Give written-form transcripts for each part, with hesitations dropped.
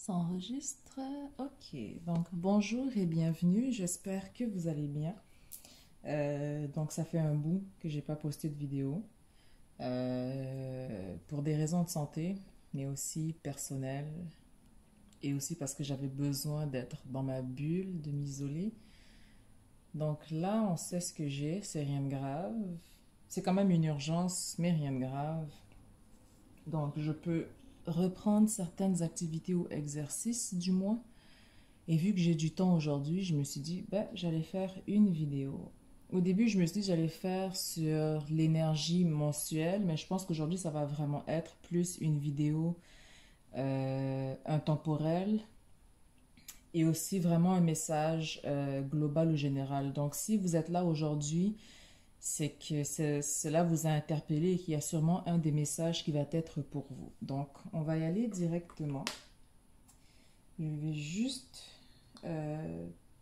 Ça enregistre. Ok, donc bonjour et bienvenue. J'espère que vous allez bien. Donc ça fait un bout que j'ai pas posté de vidéo pour des raisons de santé, mais aussi personnelles et aussi parce que j'avais besoin d'être dans ma bulle, de m'isoler. Donc là, on sait ce que j'ai, c'est rien de grave. C'est quand même une urgence, mais rien de grave. Donc je peux reprendre certaines activités ou exercices du moins. Et vu que j'ai du temps aujourd'hui, je me suis dit, ben, j'allais faire une vidéo. Au début, je me suis dit, j'allais faire sur l'énergie mensuelle, mais je pense qu'aujourd'hui, ça va vraiment être plus une vidéo intemporelle et aussi vraiment un message global ou général. Donc, si vous êtes là aujourd'hui, c'est que cela vous a interpellé et qu'il y a sûrement un des messages qui va être pour vous. Donc, on va y aller directement. Je vais juste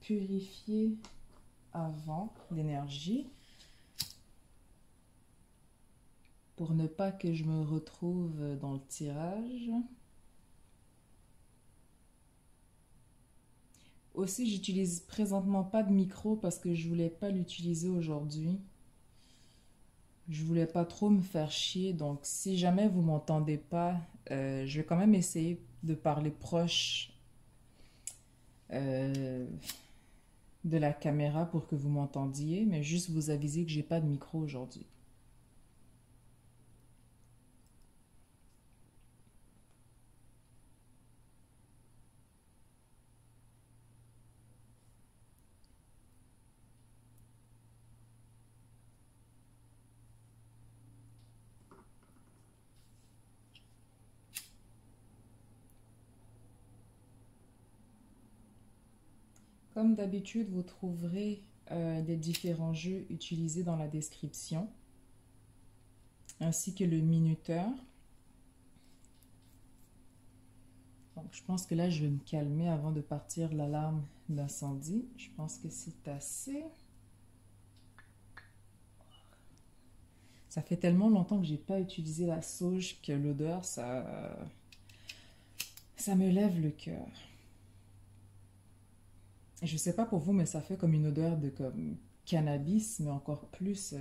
purifier avant l'énergie pour ne pas que je me retrouve dans le tirage. Aussi, j'utilise présentement pas de micro parce que je voulais pas l'utiliser aujourd'hui. Je voulais pas trop me faire chier, donc si jamais vous m'entendez pas, je vais quand même essayer de parler proche euh, de la caméra pour que vous m'entendiez, mais juste vous aviser que j'ai pas de micro aujourd'hui. Comme d'habitude, vous trouverez les différents jeux utilisés dans la description, ainsi que le minuteur. Donc, je pense que là, je vais me calmer avant de partir l'alarme d'incendie. Je pense que c'est assez. Ça fait tellement longtemps que j'ai pas utilisé la sauge que l'odeur, ça me lève le cœur. Et je sais pas pour vous, mais ça fait comme une odeur de comme cannabis, mais encore plus,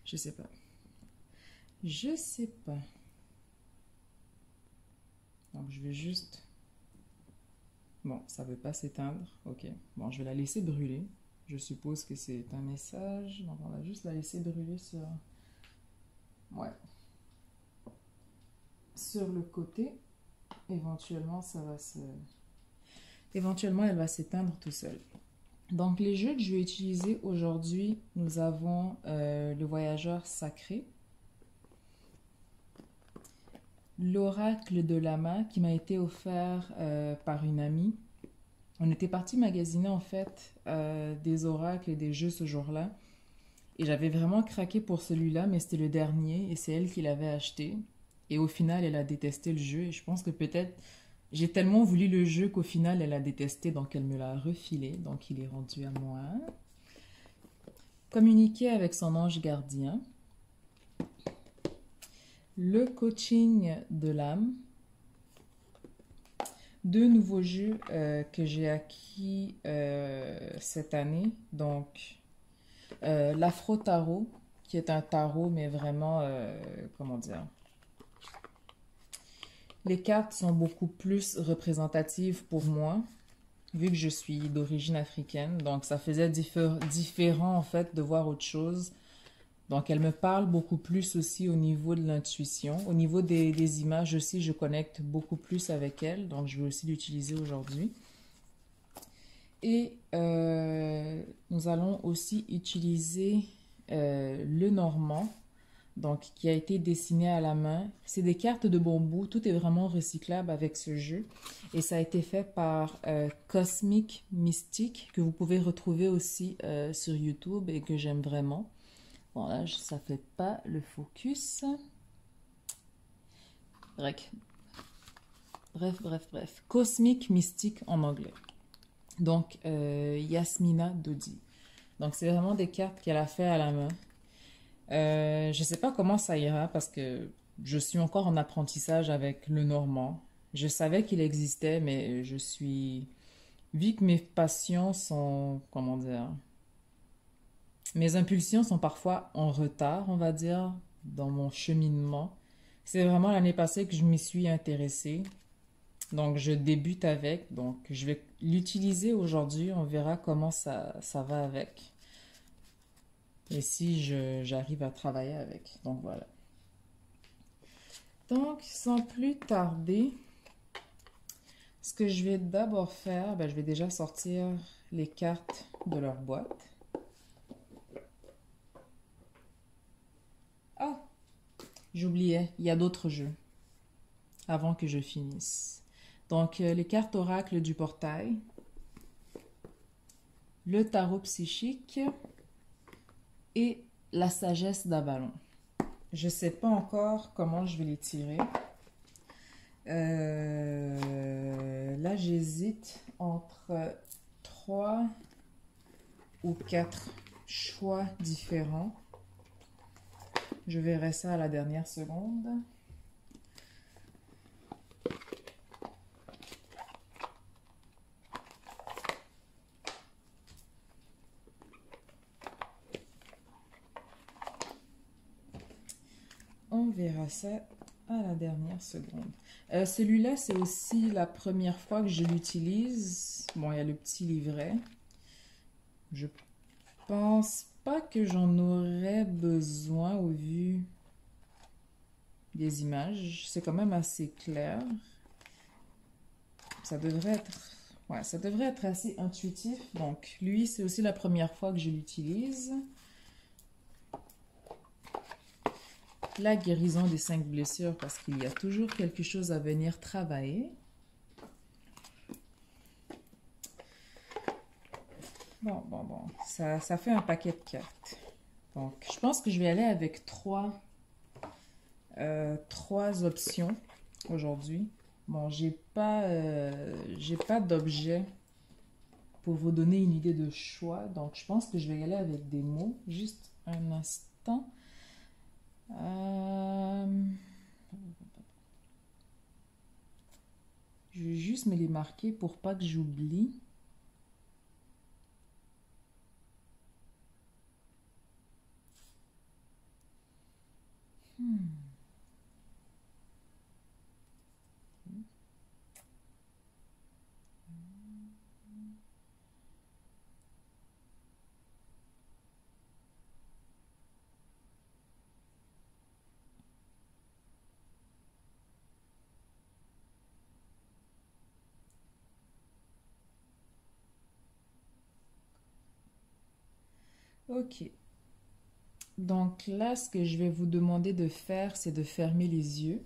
je sais pas. Je sais pas. Donc, je vais juste. Bon, ça veut pas s'éteindre. Ok. Bon, je vais la laisser brûler. Je suppose que c'est un message. Donc, on va juste la laisser brûler sur. Ouais. Sur le côté. Éventuellement, ça va se. Éventuellement, elle va s'éteindre tout seul. Donc, les jeux que je vais utiliser aujourd'hui, nous avons le voyageur sacré, l'oracle de Lama qui m'a été offert par une amie. On était parti magasiner en fait des oracles et des jeux ce jour-là. Et j'avais vraiment craqué pour celui-là, mais c'était le dernier et c'est elle qui l'avait acheté. Et au final, elle a détesté le jeu. Et je pense que peut-être j'ai tellement voulu le jeu qu'au final, elle a détesté, donc elle me l'a refilé. Donc il est rendu à moi. Communiquer avec son ange gardien. Le coaching de l'âme. Deux nouveaux jeux que j'ai acquis cette année. Donc, l'Afro Tarot, qui est un tarot, mais vraiment, comment dire, les cartes sont beaucoup plus représentatives pour moi, vu que je suis d'origine africaine. Donc, ça faisait différent, en fait, de voir autre chose. Donc, elle me parle beaucoup plus aussi au niveau de l'intuition. Au niveau des images aussi, je connecte beaucoup plus avec elle. Donc, je vais aussi l'utiliser aujourd'hui. Et nous allons aussi utiliser le normand, donc qui a été dessiné à la main. C'est des cartes de bambou, tout est vraiment recyclable avec ce jeu. Et ça a été fait par Cosmic Mystique, que vous pouvez retrouver aussi sur YouTube et que j'aime vraiment. Bon là, ça fait pas le focus. Bref. Cosmic Mystique en anglais. Donc, Yasmina Dodi. Donc, c'est vraiment des cartes qu'elle a fait à la main. Je ne sais pas comment ça ira parce que je suis encore en apprentissage avec le normand. Je savais qu'il existait, mais vu que mes passions sont, comment dire, mes impulsions sont parfois en retard, on va dire, dans mon cheminement. C'est vraiment l'année passée que je m'y suis intéressée. Donc, je débute avec. Donc, je vais l'utiliser aujourd'hui. On verra comment ça va avec. Et si j'arrive à travailler avec. Donc, voilà. Donc, sans plus tarder, ce que je vais d'abord faire, ben, je vais déjà sortir les cartes de leur boîte. Ah, j'oubliais, il y a d'autres jeux avant que je finisse. Donc, les cartes oracles du portail, le tarot psychique et la sagesse d'Avalon. Je ne sais pas encore comment je vais les tirer. Là, j'hésite entre 3 ou 4 choix différents. Je verrai ça à la dernière seconde. On verra ça à la dernière seconde. Celui-là, c'est aussi la première fois que je l'utilise. Bon, il y a le petit livret. Je pense pas que j'en aurais besoin au vu des images. C'est quand même assez clair. Ça devrait être, ouais, ça devrait être assez intuitif. Donc, lui, c'est aussi la première fois que je l'utilise. La guérison des 5 blessures, parce qu'il y a toujours quelque chose à venir travailler. Bon. Ça fait un paquet de cartes. Donc, je pense que je vais aller avec trois options aujourd'hui. Bon, j'ai pas d'objet pour vous donner une idée de choix. Donc, je pense que je vais y aller avec des mots. Juste un instant. Je vais juste me les marquer pour pas que j'oublie. Ok. Donc là, ce que je vais vous demander de faire, c'est de fermer les yeux.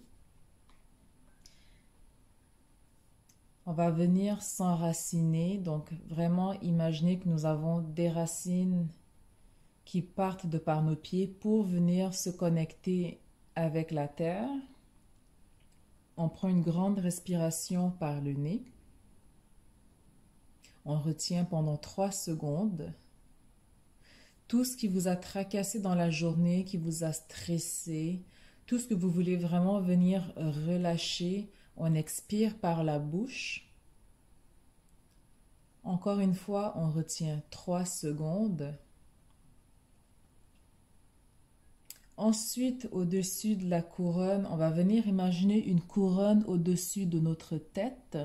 On va venir s'enraciner. Donc vraiment, imaginez que nous avons des racines qui partent de par nos pieds pour venir se connecter avec la terre. On prend une grande respiration par le nez. On retient pendant 3 secondes. Tout ce qui vous a tracassé dans la journée, qui vous a stressé, tout ce que vous voulez vraiment venir relâcher, on expire par la bouche. Encore une fois, on retient 3 secondes. Ensuite, au-dessus de la couronne, on va venir imaginer une couronne au-dessus de notre tête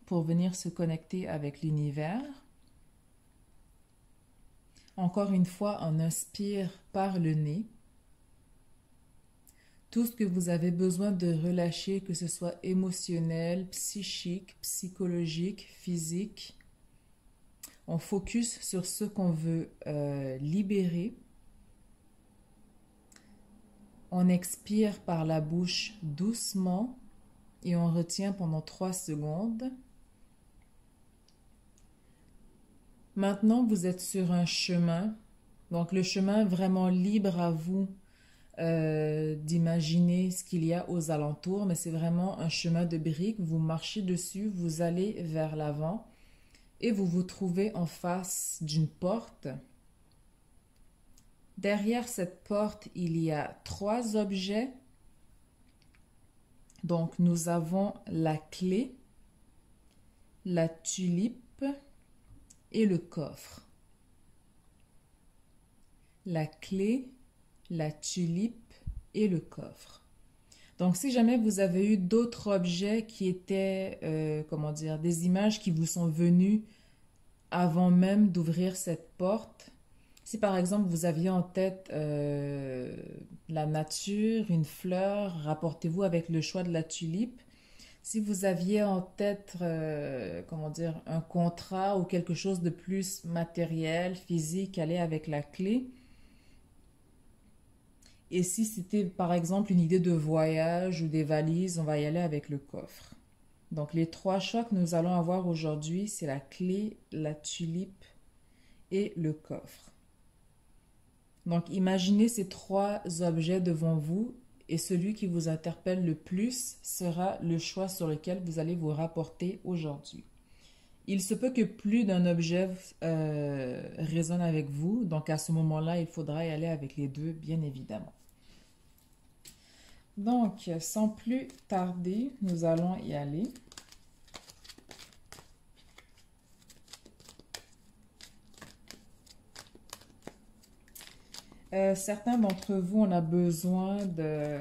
pour venir se connecter avec l'univers. Encore une fois, on inspire par le nez. Tout ce que vous avez besoin de relâcher, que ce soit émotionnel, psychique, psychologique, physique. On focus sur ce qu'on veut libérer. On expire par la bouche doucement et on retient pendant 3 secondes. Maintenant, vous êtes sur un chemin. Donc, le chemin vraiment libre à vous d'imaginer ce qu'il y a aux alentours, mais c'est vraiment un chemin de briques. Vous marchez dessus, vous allez vers l'avant et vous vous trouvez en face d'une porte. Derrière cette porte, il y a 3 objets. Donc, nous avons la clé, la tulipe et le coffre. La clé, la tulipe et le coffre. Donc, si jamais vous avez eu d'autres objets qui étaient, comment dire, des images qui vous sont venues avant même d'ouvrir cette porte, si par exemple vous aviez en tête la nature, une fleur, rapportez-vous avec le choix de la tulipe. Si vous aviez en tête, comment dire, un contrat ou quelque chose de plus matériel, physique, allez avec la clé. Et si c'était par exemple une idée de voyage ou des valises, on va y aller avec le coffre. Donc les trois choix que nous allons avoir aujourd'hui, c'est la clé, la tulipe et le coffre. Donc imaginez ces trois objets devant vous et celui qui vous interpelle le plus sera le choix sur lequel vous allez vous rapporter aujourd'hui. Il se peut que plus d'un objet résonne avec vous, donc à ce moment-là, il faudra y aller avec les deux, bien évidemment. Donc, sans plus tarder, nous allons y aller. Certains d'entre vous, on a besoin de,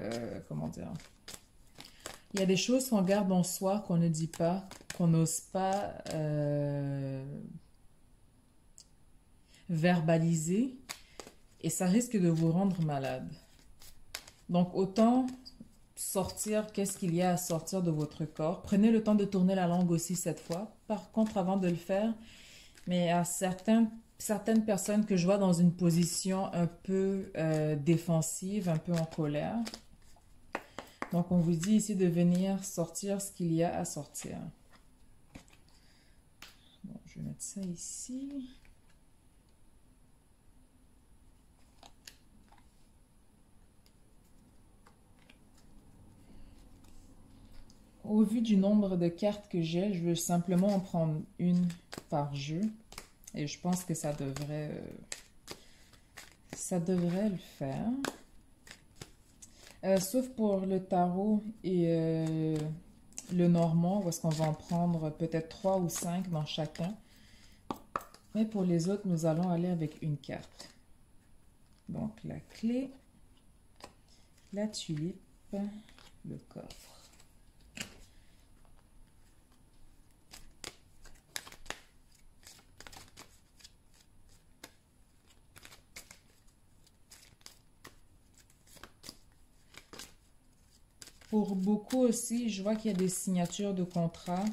comment dire, il y a des choses qu'on garde en soi, qu'on ne dit pas, qu'on n'ose pas verbaliser, et ça risque de vous rendre malade. Donc, autant sortir qu'est-ce qu'il y a à sortir de votre corps. Prenez le temps de tourner la langue aussi cette fois. Par contre, avant de le faire, mais à certaines personnes que je vois dans une position un peu défensive, un peu en colère. Donc, on vous dit ici de venir sortir ce qu'il y a à sortir. Bon, je vais mettre ça ici. Au vu du nombre de cartes que j'ai, je veux simplement en prendre une par jeu. Et je pense que ça devrait le faire. Sauf pour le tarot et le normand, où est-ce qu'on va en prendre peut-être 3 ou 5 dans chacun. Mais pour les autres, nous allons aller avec une carte. Donc la clé, la tulipe, le coffre. Pour beaucoup aussi, je vois qu'il y a des signatures de contrat.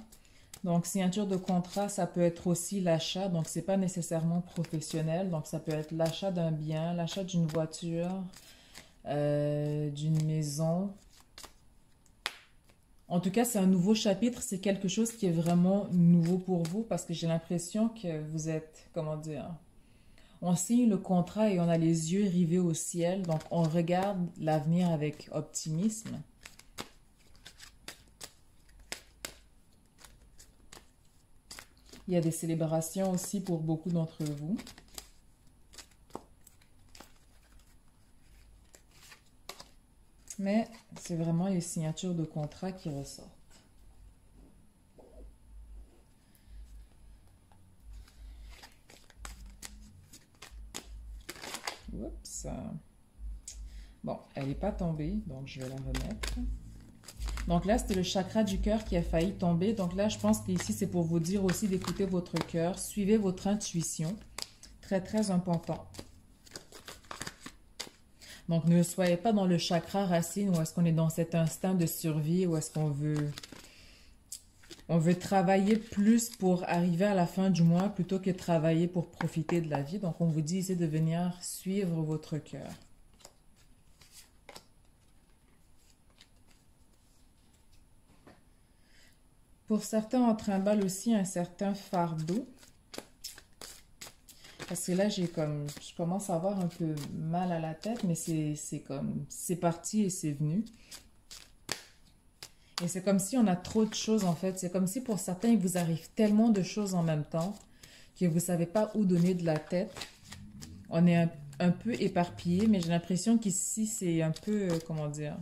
Donc, signature de contrat, ça peut être aussi l'achat. Donc, c'est pas nécessairement professionnel. Donc, ça peut être l'achat d'un bien, l'achat d'une voiture, d'une maison. En tout cas, c'est un nouveau chapitre. C'est quelque chose qui est vraiment nouveau pour vous parce que j'ai l'impression que vous êtes, comment dire, on signe le contrat et on a les yeux rivés au ciel. Donc, on regarde l'avenir avec optimisme. Il y a des célébrations aussi pour beaucoup d'entre vous. Mais c'est vraiment les signatures de contrat qui ressortent. Oups. Bon, elle n'est pas tombée, donc je vais la remettre. Donc là, c'était le chakra du cœur qui a failli tomber. Donc là, je pense qu'ici, c'est pour vous dire aussi d'écouter votre cœur. Suivez votre intuition. Très, très important. Donc, ne soyez pas dans le chakra racine où est-ce qu'on est dans cet instinct de survie, où est-ce qu'on veut travailler plus pour arriver à la fin du mois plutôt que travailler pour profiter de la vie. Donc, on vous dit ici de venir suivre votre cœur. Pour certains, on trimballe aussi un certain fardeau. Parce que là, je commence à avoir un peu mal à la tête, mais c'est parti et c'est venu. Et c'est comme si on a trop de choses en fait. C'est comme si pour certains, il vous arrive tellement de choses en même temps que vous ne savez pas où donner de la tête. On est un peu éparpillé, mais j'ai l'impression qu'ici, c'est un peu, comment dire,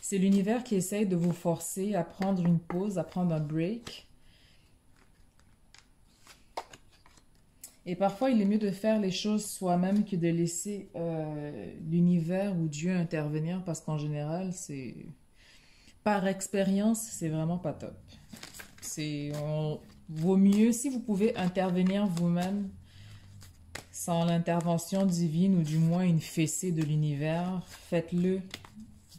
C'est l'univers qui essaye de vous forcer à prendre une pause, à prendre un break. Et parfois, il est mieux de faire les choses soi-même que de laisser l'univers ou Dieu intervenir parce qu'en général, c'est par expérience, c'est vraiment pas top. Vaut mieux si vous pouvez intervenir vous-même sans l'intervention divine ou du moins une fessée de l'univers, faites-le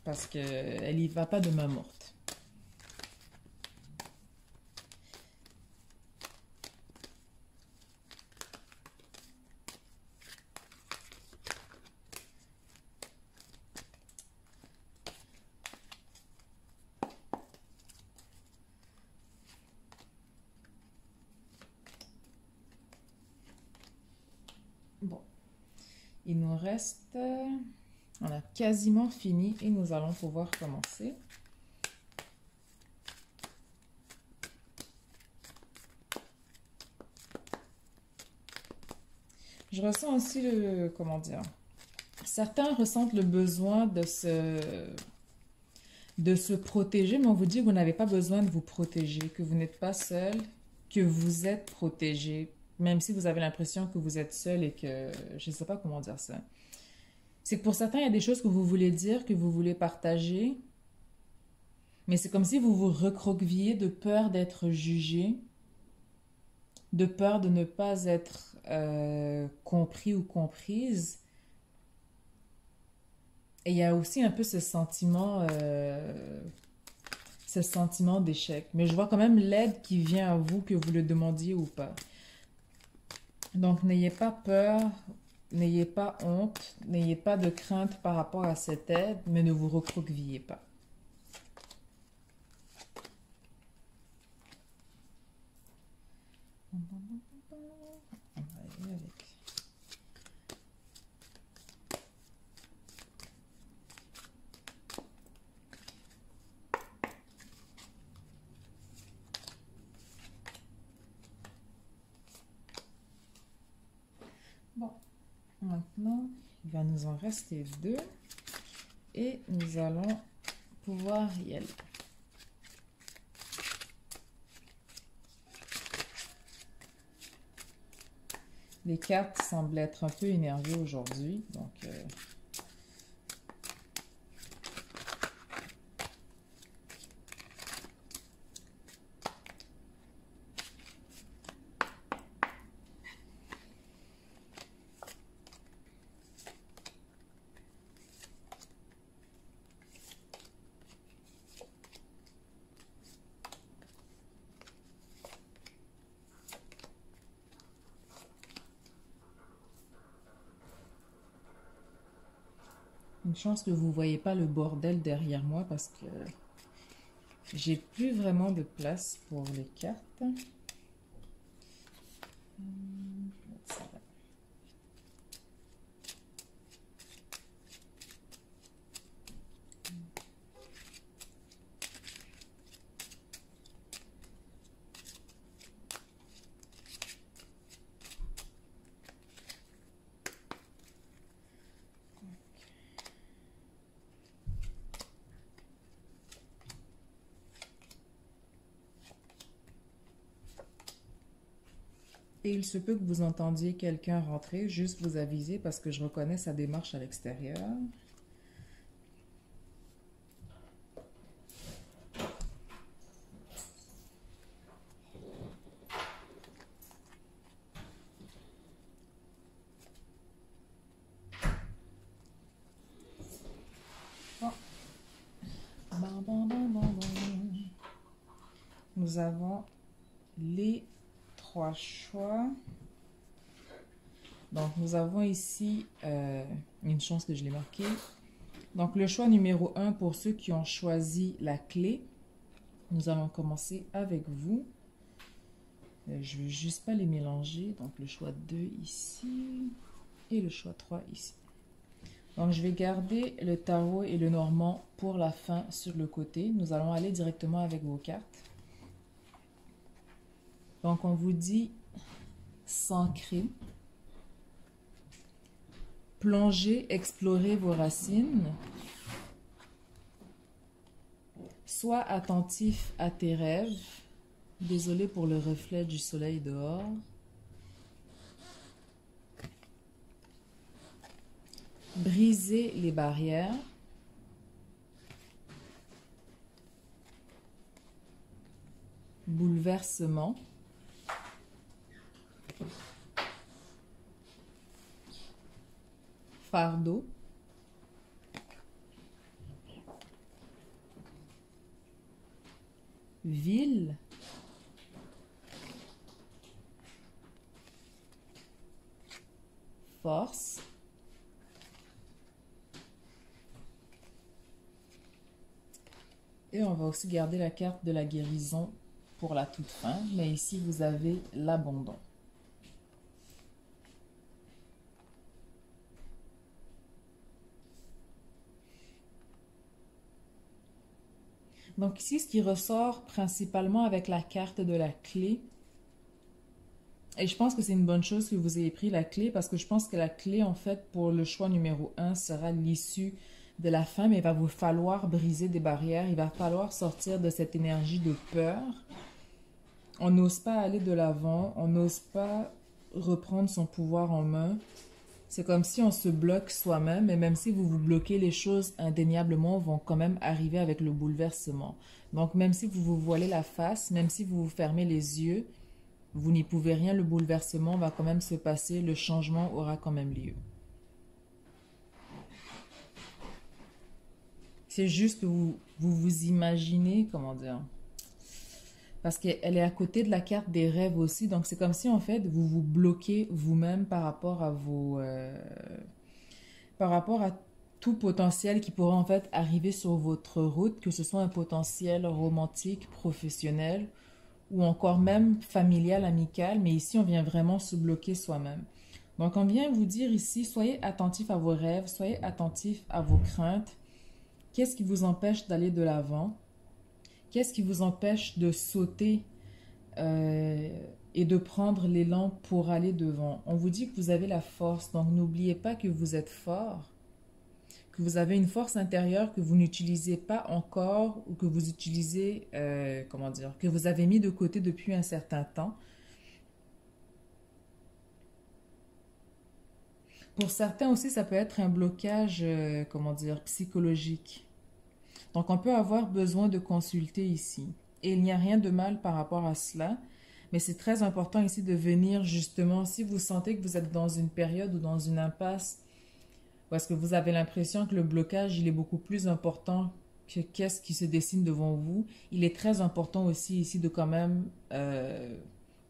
parce qu'elle y va pas de main morte. Bon, il nous reste... on a quasiment fini et nous allons pouvoir commencer. Je ressens aussi le... comment dire? Certains ressentent le besoin de se protéger, mais on vous dit que vous n'avez pas besoin de vous protéger, que vous n'êtes pas seul, que vous êtes protégé, même si vous avez l'impression que vous êtes seul et que... je ne sais pas comment dire ça. C'est que pour certains, il y a des choses que vous voulez dire, que vous voulez partager, mais c'est comme si vous vous recroquevilliez de peur d'être jugé, de peur de ne pas être compris ou comprise. Et il y a aussi un peu ce sentiment d'échec. Mais je vois quand même l'aide qui vient à vous, que vous le demandiez ou pas. Donc, n'ayez pas peur, n'ayez pas honte, n'ayez pas de crainte par rapport à cette aide, mais ne vous recroquevillez pas. On va aller avec... Bon, maintenant, il va nous en rester 2 et nous allons pouvoir y aller. Les cartes semblent être un peu énervées aujourd'hui, donc... Une chance que vous ne voyez pas le bordel derrière moi parce que j'ai plus vraiment de place pour les cartes. Et il se peut que vous entendiez quelqu'un rentrer, juste vous aviser parce que je reconnais sa démarche à l'extérieur. Oh. Nous avons les 3 choix. Donc, nous avons ici une chance que je l'ai marqué. Donc, le choix numéro 1 pour ceux qui ont choisi la clé. Nous allons commencer avec vous. Je ne veux juste pas les mélanger. Donc, le choix 2 ici et le choix 3 ici. Donc, je vais garder le tarot et le normand pour la fin sur le côté. Nous allons aller directement avec vos cartes. Donc, on vous dit s'ancrer, plonger, explorer vos racines, Sois attentif à tes rêves. Désolé pour le reflet du soleil dehors. Briser les barrières. Bouleversement. Fardeau. Ville. Force. Et on va aussi garder la carte de la guérison pour la toute fin. Mais ici, vous avez l'abandon. Donc ici, ce qui ressort principalement avec la carte de la clé, et je pense que c'est une bonne chose que vous ayez pris la clé, parce que je pense que la clé, en fait, pour le choix numéro 1 sera l'issue de la fin, mais il va vous falloir briser des barrières, il va falloir sortir de cette énergie de peur. On n'ose pas aller de l'avant, on n'ose pas reprendre son pouvoir en main. C'est comme si on se bloque soi-même, et même si vous vous bloquez, les choses indéniablement vont quand même arriver avec le bouleversement. Donc même si vous vous voilez la face, même si vous vous fermez les yeux, vous n'y pouvez rien, le bouleversement va quand même se passer, le changement aura quand même lieu. C'est juste que vous imaginez, comment dire, parce qu'elle est à côté de la carte des rêves aussi, donc c'est comme si en fait vous vous bloquez vous-même par rapport à par rapport à tout potentiel qui pourrait en fait arriver sur votre route, que ce soit un potentiel romantique, professionnel, ou encore même familial, amical, mais ici on vient vraiment se bloquer soi-même. Donc on vient vous dire ici, soyez attentif à vos rêves, soyez attentif à vos craintes. Qu'est-ce qui vous empêche d'aller de l'avant? Qu'est-ce qui vous empêche de sauter et de prendre l'élan pour aller devant? On vous dit que vous avez la force, donc n'oubliez pas que vous êtes fort, que vous avez une force intérieure que vous n'utilisez pas encore ou que vous utilisez, comment dire, que vous avez mis de côté depuis un certain temps. Pour certains aussi, ça peut être un blocage, comment dire, psychologique. Donc, on peut avoir besoin de consulter ici. Et il n'y a rien de mal par rapport à cela. Mais c'est très important ici de venir justement, si vous sentez que vous êtes dans une période ou dans une impasse, ou est-ce que vous avez l'impression que le blocage, il est beaucoup plus important que qu'est-ce qui se dessine devant vous, il est très important aussi ici de quand même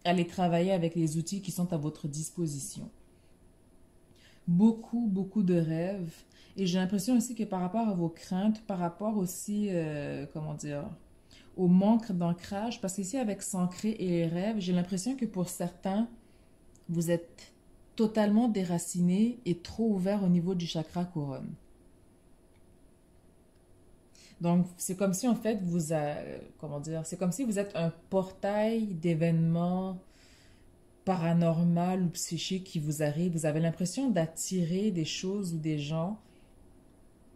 aller travailler avec les outils qui sont à votre disposition. Beaucoup, beaucoup de rêves. Et j'ai l'impression aussi que par rapport à vos craintes, par rapport aussi, comment dire, au manque d'ancrage, parce qu'ici avec s'ancrer et les rêves, j'ai l'impression que pour certains, vous êtes totalement déraciné et trop ouvert au niveau du chakra couronne. Donc, c'est comme si en fait comment dire, c'est comme si vous êtes un portail d'événements paranormal ou psychique qui vous arrive. Vous avez l'impression d'attirer des choses ou des gens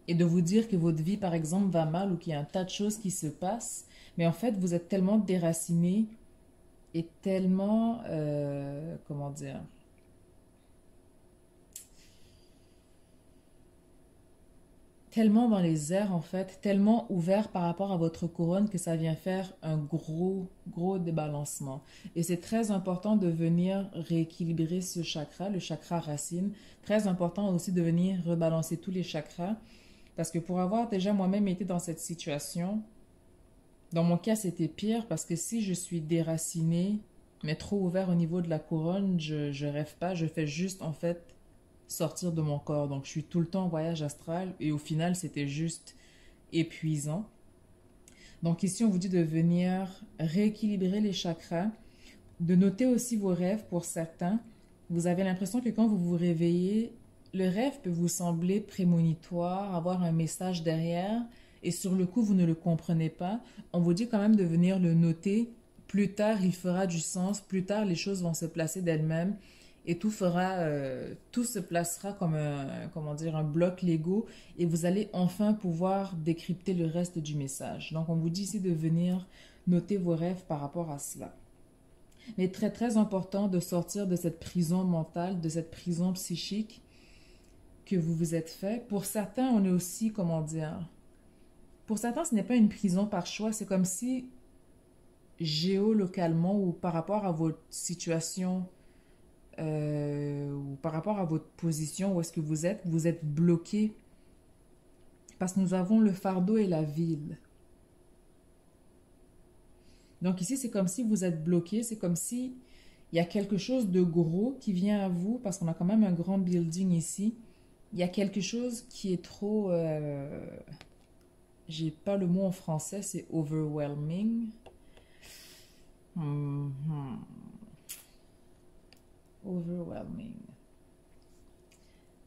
et de vous dire que votre vie, par exemple, va mal ou qu'il y a un tas de choses qui se passent. Mais en fait, vous êtes tellement déraciné et tellement, comment dire, tellement dans les airs en fait, tellement ouvert par rapport à votre couronne que ça vient faire un gros, gros débalancement. Et c'est très important de venir rééquilibrer ce chakra, le chakra racine. Très important aussi de venir rebalancer tous les chakras. Parce que pour avoir déjà moi-même été dans cette situation, dans mon cas c'était pire parce que si je suis déracinée, mais trop ouvert au niveau de la couronne, je rêve pas, je fais juste en fait sortir de mon corps. Donc, je suis tout le temps en voyage astral et au final, c'était juste épuisant. Donc, ici, on vous dit de venir rééquilibrer les chakras, de noter aussi vos rêves pour certains. Vous avez l'impression que quand vous vous réveillez, le rêve peut vous sembler prémonitoire, avoir un message derrière et sur le coup, vous ne le comprenez pas. On vous dit quand même de venir le noter. Plus tard, il fera du sens. Plus tard, les choses vont se placer d'elles-mêmes. et tout fera, tout se placera comme un, comment dire, un bloc Lego et vous allez enfin pouvoir décrypter le reste du message. Donc, on vous dit ici de venir noter vos rêves par rapport à cela. Mais très, très important de sortir de cette prison mentale, de cette prison psychique que vous vous êtes fait. Pour certains, on est aussi, comment dire, pour certains, ce n'est pas une prison par choix, c'est comme si géolocalement ou par rapport à votre situation ou par rapport à votre position, où est-ce que vous êtes bloqué parce que nous avons le fardeau et la ville. Donc ici, c'est comme si vous êtes bloqué, c'est comme si il y a quelque chose de gros qui vient à vous parce qu'on a quand même un grand building ici. Il y a quelque chose qui est trop... j'ai pas le mot en français, c'est overwhelming. Overwhelming.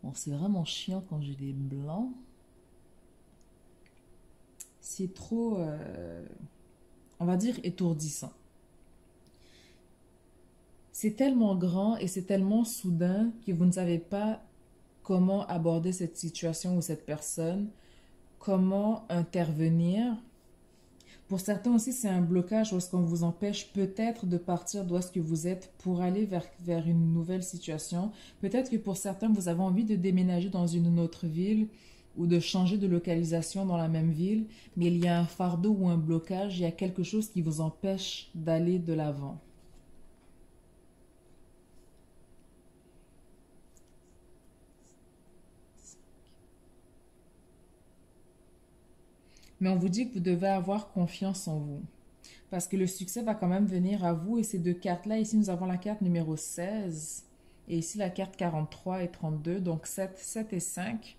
Bon, c'est vraiment chiant quand j'ai des blancs. C'est trop, on va dire, étourdissant. C'est tellement grand et c'est tellement soudain que vous ne savez pas comment aborder cette situation ou cette personne, comment intervenir. Pour certains aussi, c'est un blocage où est-ce qu'on vous empêche peut-être de partir d'où est-ce que vous êtes pour aller vers une nouvelle situation. Peut-être que pour certains, vous avez envie de déménager dans une autre ville ou de changer de localisation dans la même ville, mais il y a un fardeau ou un blocage, il y a quelque chose qui vous empêche d'aller de l'avant. Mais on vous dit que vous devez avoir confiance en vous. Parce que le succès va quand même venir à vous. Et ces deux cartes-là, ici, nous avons la carte numéro 16. Et ici, la carte 43 et 32. Donc, 7 et 5.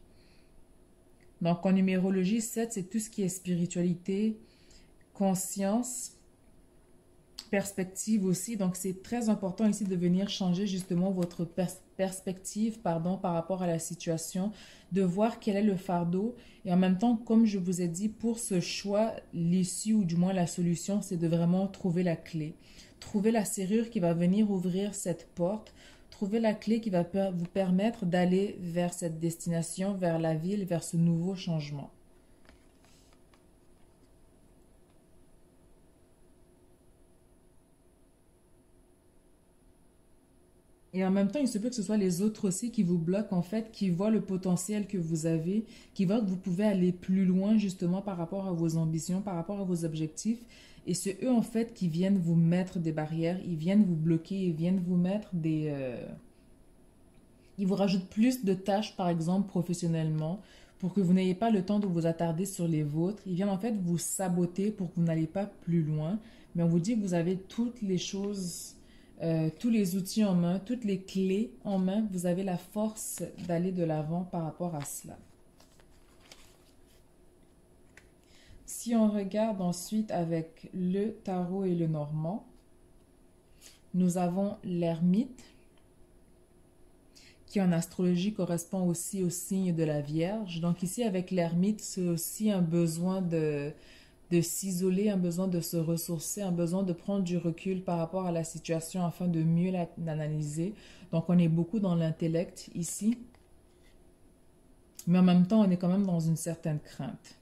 Donc, en numérologie, 7, c'est tout ce qui est spiritualité, conscience, perspective aussi. Donc, c'est très important ici de venir changer justement votre perspective par rapport à la situation, de voir quel est le fardeau. Et en même temps, comme je vous ai dit, pour ce choix, l'issue ou du moins la solution, c'est de vraiment trouver la clé. Trouver la serrure qui va venir ouvrir cette porte. Trouver la clé qui va vous permettre d'aller vers cette destination, vers la ville, vers ce nouveau changement. Et en même temps, il se peut que ce soit les autres aussi qui vous bloquent, en fait, qui voient le potentiel que vous avez, qui voient que vous pouvez aller plus loin, justement, par rapport à vos ambitions, par rapport à vos objectifs. Et c'est eux, en fait, qui viennent vous mettre des barrières, ils viennent vous bloquer, ils viennent vous mettre des... Ils vous rajoutent plus de tâches, par exemple, professionnellement, pour que vous n'ayez pas le temps de vous attarder sur les vôtres. Ils viennent, en fait, vous saboter pour que vous n'allez pas plus loin. Mais on vous dit que vous avez toutes les choses tous les outils en main, toutes les clés en main, vous avez la force d'aller de l'avant par rapport à cela. Si on regarde ensuite avec le tarot et le normand, nous avons l'ermite, qui en astrologie correspond aussi au signe de la Vierge. Donc ici avec l'ermite, c'est aussi un besoin de s'isoler, un besoin de se ressourcer, un besoin de prendre du recul par rapport à la situation afin de mieux l'analyser. Donc on est beaucoup dans l'intellect ici, mais en même temps on est quand même dans une certaine crainte.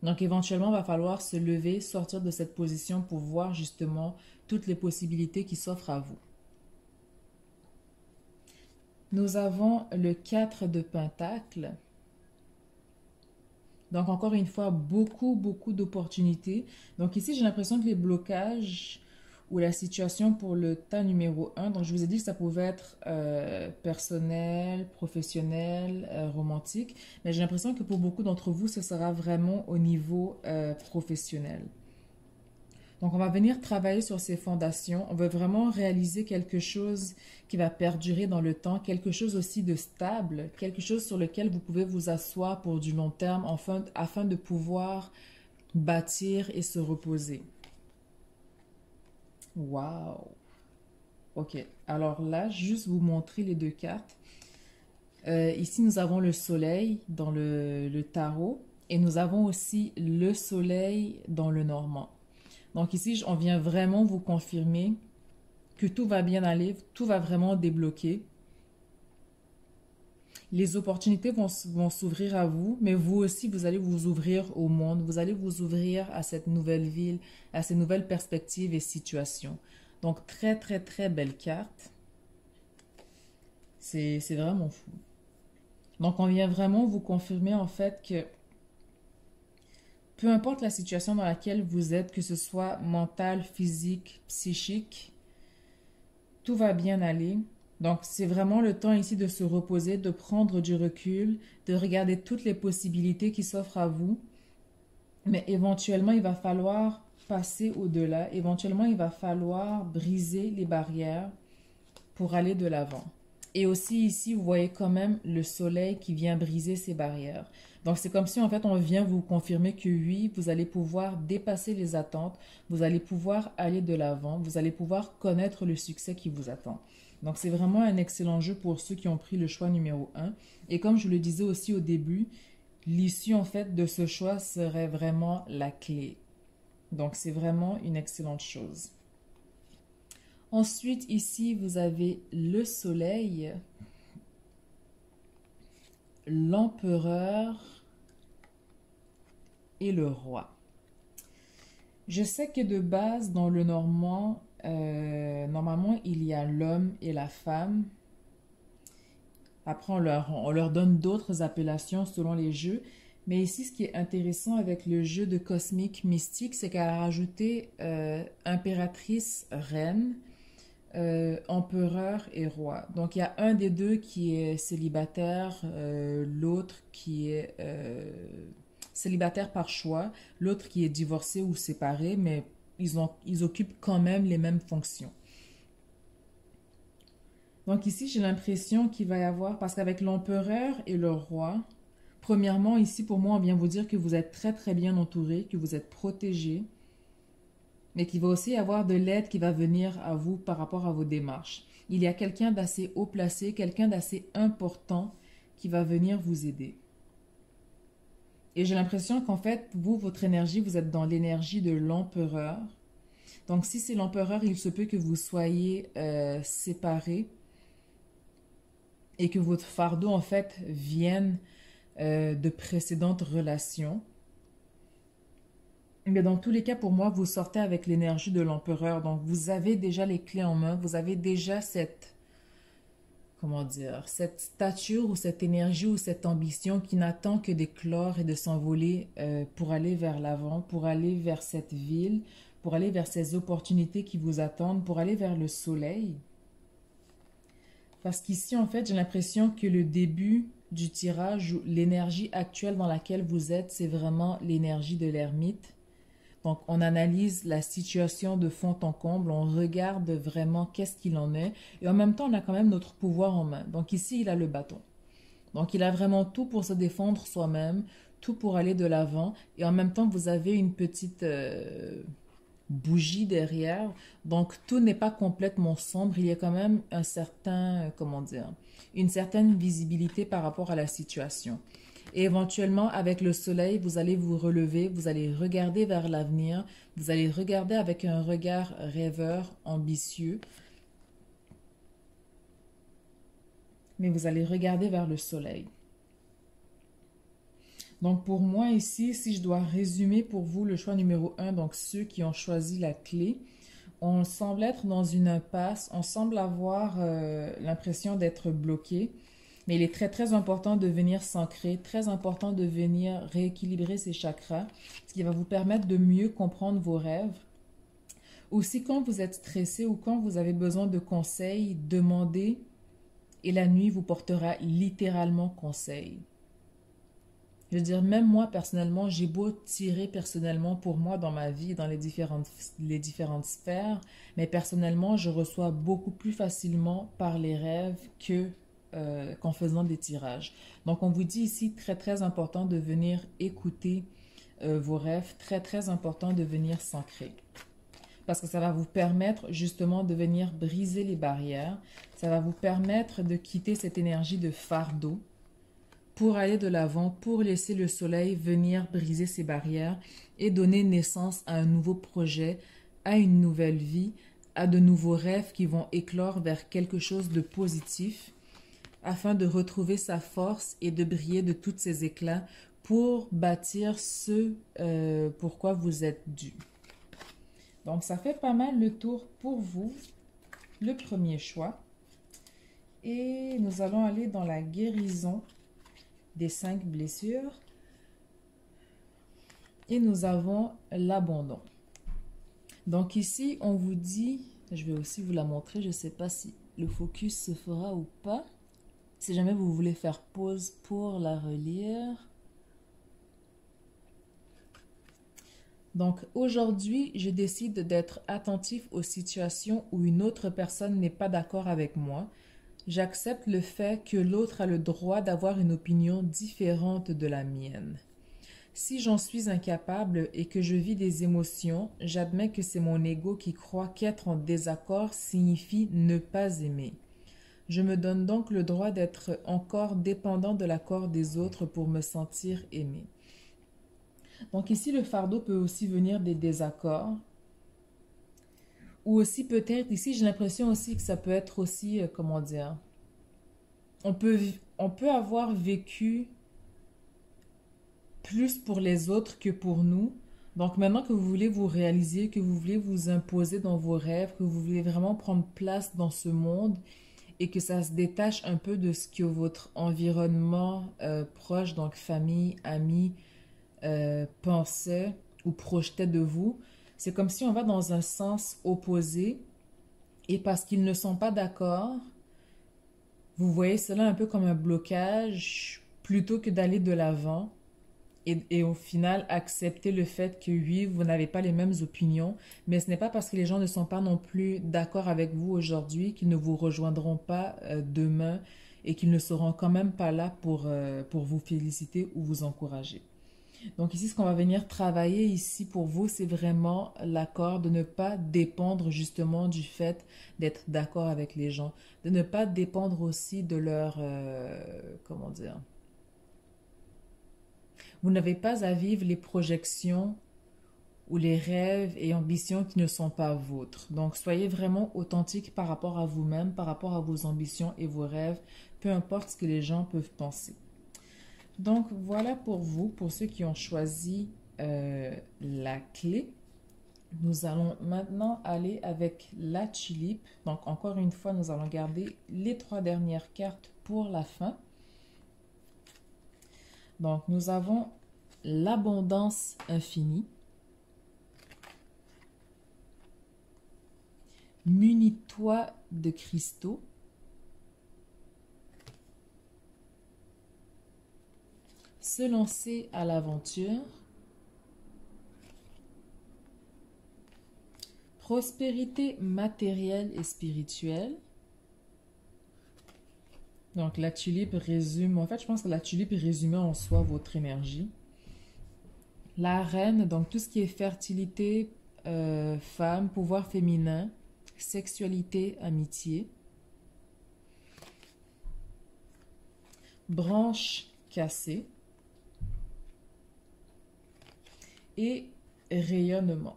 Donc éventuellement il va falloir se lever, sortir de cette position pour voir justement toutes les possibilités qui s'offrent à vous. Nous avons le 4 de Pentacles. Donc, encore une fois, beaucoup d'opportunités. Donc, ici, j'ai l'impression que les blocages ou la situation pour le tas numéro 1, donc je vous ai dit que ça pouvait être personnel, professionnel, romantique, mais j'ai l'impression que pour beaucoup d'entre vous, ce sera vraiment au niveau professionnel. Donc, on va venir travailler sur ces fondations. On veut vraiment réaliser quelque chose qui va perdurer dans le temps, quelque chose aussi de stable, quelque chose sur lequel vous pouvez vous asseoir pour du long terme afin de pouvoir bâtir et se reposer. Wow! Ok, alors là, juste vous montrer les deux cartes. Ici, nous avons le soleil dans le tarot et nous avons aussi le soleil dans le normand. Donc ici, on vient vraiment vous confirmer que tout va bien aller, tout va vraiment débloquer. Les opportunités vont s'ouvrir à vous, mais vous aussi, vous allez vous ouvrir au monde, vous allez vous ouvrir à cette nouvelle ville, à ces nouvelles perspectives et situations. Donc, très, très, très belle carte. C'est vraiment fou. Donc, on vient vraiment vous confirmer en fait que peu importe la situation dans laquelle vous êtes, que ce soit mental, physique, psychique, tout va bien aller. Donc, c'est vraiment le temps ici de se reposer, de prendre du recul, de regarder toutes les possibilités qui s'offrent à vous. Mais éventuellement, il va falloir passer au-delà. Éventuellement, il va falloir briser les barrières pour aller de l'avant. Et aussi ici, vous voyez quand même le soleil qui vient briser ces barrières. Donc, c'est comme si en fait, on vient vous confirmer que oui, vous allez pouvoir dépasser les attentes, vous allez pouvoir aller de l'avant, vous allez pouvoir connaître le succès qui vous attend. Donc, c'est vraiment un excellent jeu pour ceux qui ont pris le choix numéro 1. Et comme je le disais aussi au début, l'issue en fait de ce choix serait vraiment la clé. Donc, c'est vraiment une excellente chose. Ensuite, ici, vous avez le soleil, l'empereur et le roi. Je sais que de base, dans le normand, normalement, il y a l'homme et la femme. Après, on leur donne d'autres appellations selon les jeux. Mais ici, ce qui est intéressant avec le jeu de cosmique mystique, c'est qu'elle a rajouté impératrice, reine, empereur et roi. Donc, il y a un des deux qui est célibataire, l'autre qui est célibataire par choix, l'autre qui est divorcé ou séparé, mais ils occupent quand même les mêmes fonctions. Donc ici, j'ai l'impression qu'il va y avoir, parce qu'avec l'empereur et le roi, premièrement, ici, pour moi, on vient vous dire que vous êtes très, très bien entouré, que vous êtes protégé, mais qu'il va aussi y avoir de l'aide qui va venir à vous par rapport à vos démarches. Il y a quelqu'un d'assez haut placé, quelqu'un d'assez important qui va venir vous aider. Et j'ai l'impression qu'en fait, vous, votre énergie, vous êtes dans l'énergie de l'empereur. Donc, si c'est l'empereur, il se peut que vous soyez séparés et que votre fardeau, en fait, vienne de précédentes relations. Mais dans tous les cas, pour moi, vous sortez avec l'énergie de l'empereur. Donc, vous avez déjà les clés en main. Vous avez déjà cette, comment dire, cette stature ou cette énergie ou cette ambition qui n'attend que d'éclore et de s'envoler pour aller vers l'avant, pour aller vers cette ville, pour aller vers ces opportunités qui vous attendent, pour aller vers le soleil. Parce qu'ici, en fait, j'ai l'impression que le début du tirage, l'énergie actuelle dans laquelle vous êtes, c'est vraiment l'énergie de l'ermite. Donc, on analyse la situation de fond en comble, on regarde vraiment qu'est-ce qu'il en est, et en même temps, on a quand même notre pouvoir en main. Donc ici, il a le bâton. Donc, il a vraiment tout pour se défendre soi-même, tout pour aller de l'avant, et en même temps, vous avez une petite bougie derrière. Donc, tout n'est pas complètement sombre, il y a quand même un certain, comment dire, une certaine visibilité par rapport à la situation. Et éventuellement, avec le soleil, vous allez vous relever, vous allez regarder vers l'avenir, vous allez regarder avec un regard rêveur, ambitieux. Mais vous allez regarder vers le soleil. Donc pour moi ici, si je dois résumer pour vous le choix numéro 1, donc ceux qui ont choisi la clé, on semble être dans une impasse, on semble avoir l'impression d'être bloqué. Mais il est très, très important de venir s'ancrer, très important de venir rééquilibrer ses chakras, ce qui va vous permettre de mieux comprendre vos rêves. Aussi, quand vous êtes stressé ou quand vous avez besoin de conseils, demandez et la nuit vous portera littéralement conseil. Je veux dire, même moi, personnellement, j'ai beau tirer personnellement pour moi dans ma vie, dans les différentes sphères, mais personnellement, je reçois beaucoup plus facilement par les rêves qu'en faisant des tirages. Donc, on vous dit ici, très, très important de venir écouter vos rêves, très, très important de venir s'ancrer. Parce que ça va vous permettre justement de venir briser les barrières. Ça va vous permettre de quitter cette énergie de fardeau pour aller de l'avant, pour laisser le soleil venir briser ces barrières et donner naissance à un nouveau projet, à une nouvelle vie, à de nouveaux rêves qui vont éclore vers quelque chose de positif, afin de retrouver sa force et de briller de tous ses éclats pour bâtir ce pourquoi vous êtes dû. Donc, ça fait pas mal le tour pour vous, le premier choix. Et nous allons aller dans la guérison des 5 blessures. Et nous avons l'abandon. Donc ici, on vous dit, je vais aussi vous la montrer, je ne sais pas si le focus se fera ou pas. Si jamais vous voulez faire pause pour la relire. Donc aujourd'hui, je décide d'être attentif aux situations où une autre personne n'est pas d'accord avec moi. J'accepte le fait que l'autre a le droit d'avoir une opinion différente de la mienne. Si j'en suis incapable et que je vis des émotions, j'admets que c'est mon ego qui croit qu'être en désaccord signifie ne pas aimer. Je me donne donc le droit d'être encore dépendant de l'accord des autres pour me sentir aimé. Donc ici, le fardeau peut aussi venir des désaccords. Ou aussi peut-être, ici j'ai l'impression aussi que ça peut être aussi, comment dire, on peut avoir vécu plus pour les autres que pour nous. Donc maintenant que vous voulez vous réaliser, que vous voulez vous imposer dans vos rêves, que vous voulez vraiment prendre place dans ce monde et que ça se détache un peu de ce que votre environnement proche, donc famille, amis, pensait ou projetait de vous, c'est comme si on va dans un sens opposé et parce qu'ils ne sont pas d'accord, vous voyez cela un peu comme un blocage plutôt que d'aller de l'avant. Et au final, accepter le fait que oui, vous n'avez pas les mêmes opinions, mais ce n'est pas parce que les gens ne sont pas non plus d'accord avec vous aujourd'hui qu'ils ne vous rejoindront pas demain et qu'ils ne seront quand même pas là pour vous féliciter ou vous encourager. Donc ici, ce qu'on va venir travailler ici pour vous, c'est vraiment l'accord de ne pas dépendre justement du fait d'être d'accord avec les gens, de ne pas dépendre aussi de leur, comment dire, vous n'avez pas à vivre les projections ou les rêves et ambitions qui ne sont pas vôtres. Donc, soyez vraiment authentique par rapport à vous-même, par rapport à vos ambitions et vos rêves, peu importe ce que les gens peuvent penser. Donc, voilà pour vous, pour ceux qui ont choisi la clé. Nous allons maintenant aller avec la tulipe. Donc, encore une fois, nous allons garder les 3 dernières cartes pour la fin. Donc, nous avons l'abondance infinie. Munis-toi de cristaux. Se lancer à l'aventure. Prospérité matérielle et spirituelle. Donc, la tulipe résume, en fait, je pense que la tulipe résume en soi votre énergie. La reine, donc tout ce qui est fertilité, femme, pouvoir féminin, sexualité, amitié. Branche cassée. Et rayonnement.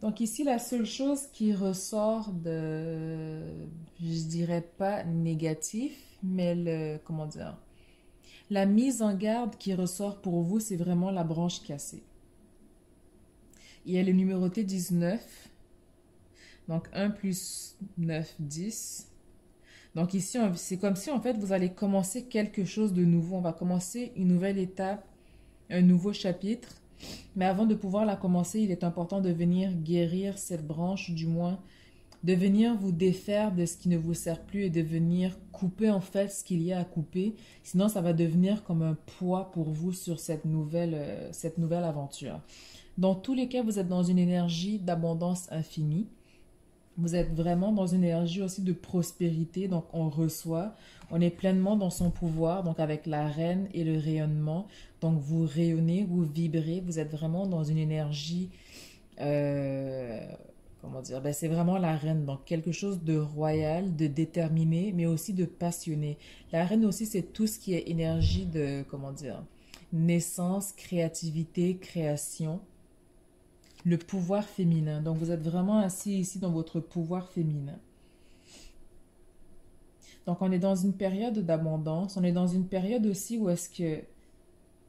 Donc ici, la seule chose qui ressort de, je dirais pas négatif, mais comment dire, la mise en garde qui ressort pour vous, c'est vraiment la branche cassée. Il y a le numéroté 19, donc 1 plus 9, 10. Donc ici, c'est comme si en fait, vous allez commencer quelque chose de nouveau. On va commencer une nouvelle étape, un nouveau chapitre. Mais avant de pouvoir la commencer, il est important de venir guérir cette branche, du moins de venir vous défaire de ce qui ne vous sert plus et de venir couper en fait ce qu'il y a à couper. Sinon, ça va devenir comme un poids pour vous sur cette nouvelle aventure. Dans tous les cas, vous êtes dans une énergie d'abondance infinie. Vous êtes vraiment dans une énergie aussi de prospérité, donc on reçoit, on est pleinement dans son pouvoir, donc avec la reine et le rayonnement. Donc vous rayonnez, vous vibrez, vous êtes vraiment dans une énergie, comment dire, ben, c'est vraiment la reine, donc quelque chose de royal, de déterminé, mais aussi de passionné. La reine aussi, c'est tout ce qui est énergie de, comment dire, naissance, créativité, création. le pouvoir féminin. Donc, vous êtes vraiment assis ici dans votre pouvoir féminin. Donc, on est dans une période d'abondance. On est dans une période aussi où est-ce que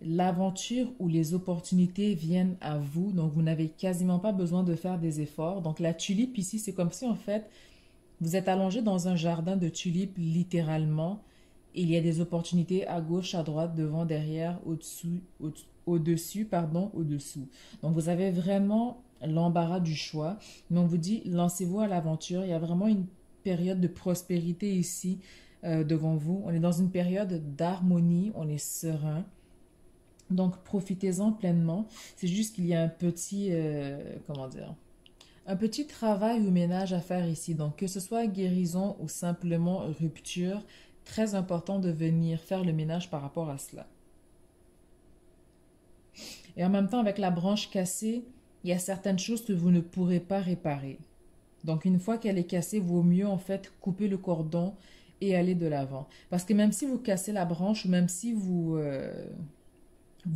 l'aventure ou les opportunités viennent à vous. Donc, vous n'avez quasiment pas besoin de faire des efforts. Donc, la tulipe ici, c'est comme si, en fait, vous êtes allongé dans un jardin de tulipes, littéralement. Et il y a des opportunités à gauche, à droite, devant, derrière, au-dessus, au-dessus, pardon, au-dessous. Donc, vous avez vraiment l'embarras du choix. Mais on vous dit, lancez-vous à l'aventure. Il y a vraiment une période de prospérité ici devant vous. On est dans une période d'harmonie. On est serein. Donc, profitez-en pleinement. C'est juste qu'il y a un petit, comment dire, un petit travail ou ménage à faire ici. Donc, que ce soit guérison ou simplement rupture, très important de venir faire le ménage par rapport à cela. Et en même temps, avec la branche cassée, il y a certaines choses que vous ne pourrez pas réparer. Donc, une fois qu'elle est cassée, vaut mieux en fait couper le cordon et aller de l'avant. Parce que même si vous cassez la branche ou même si vous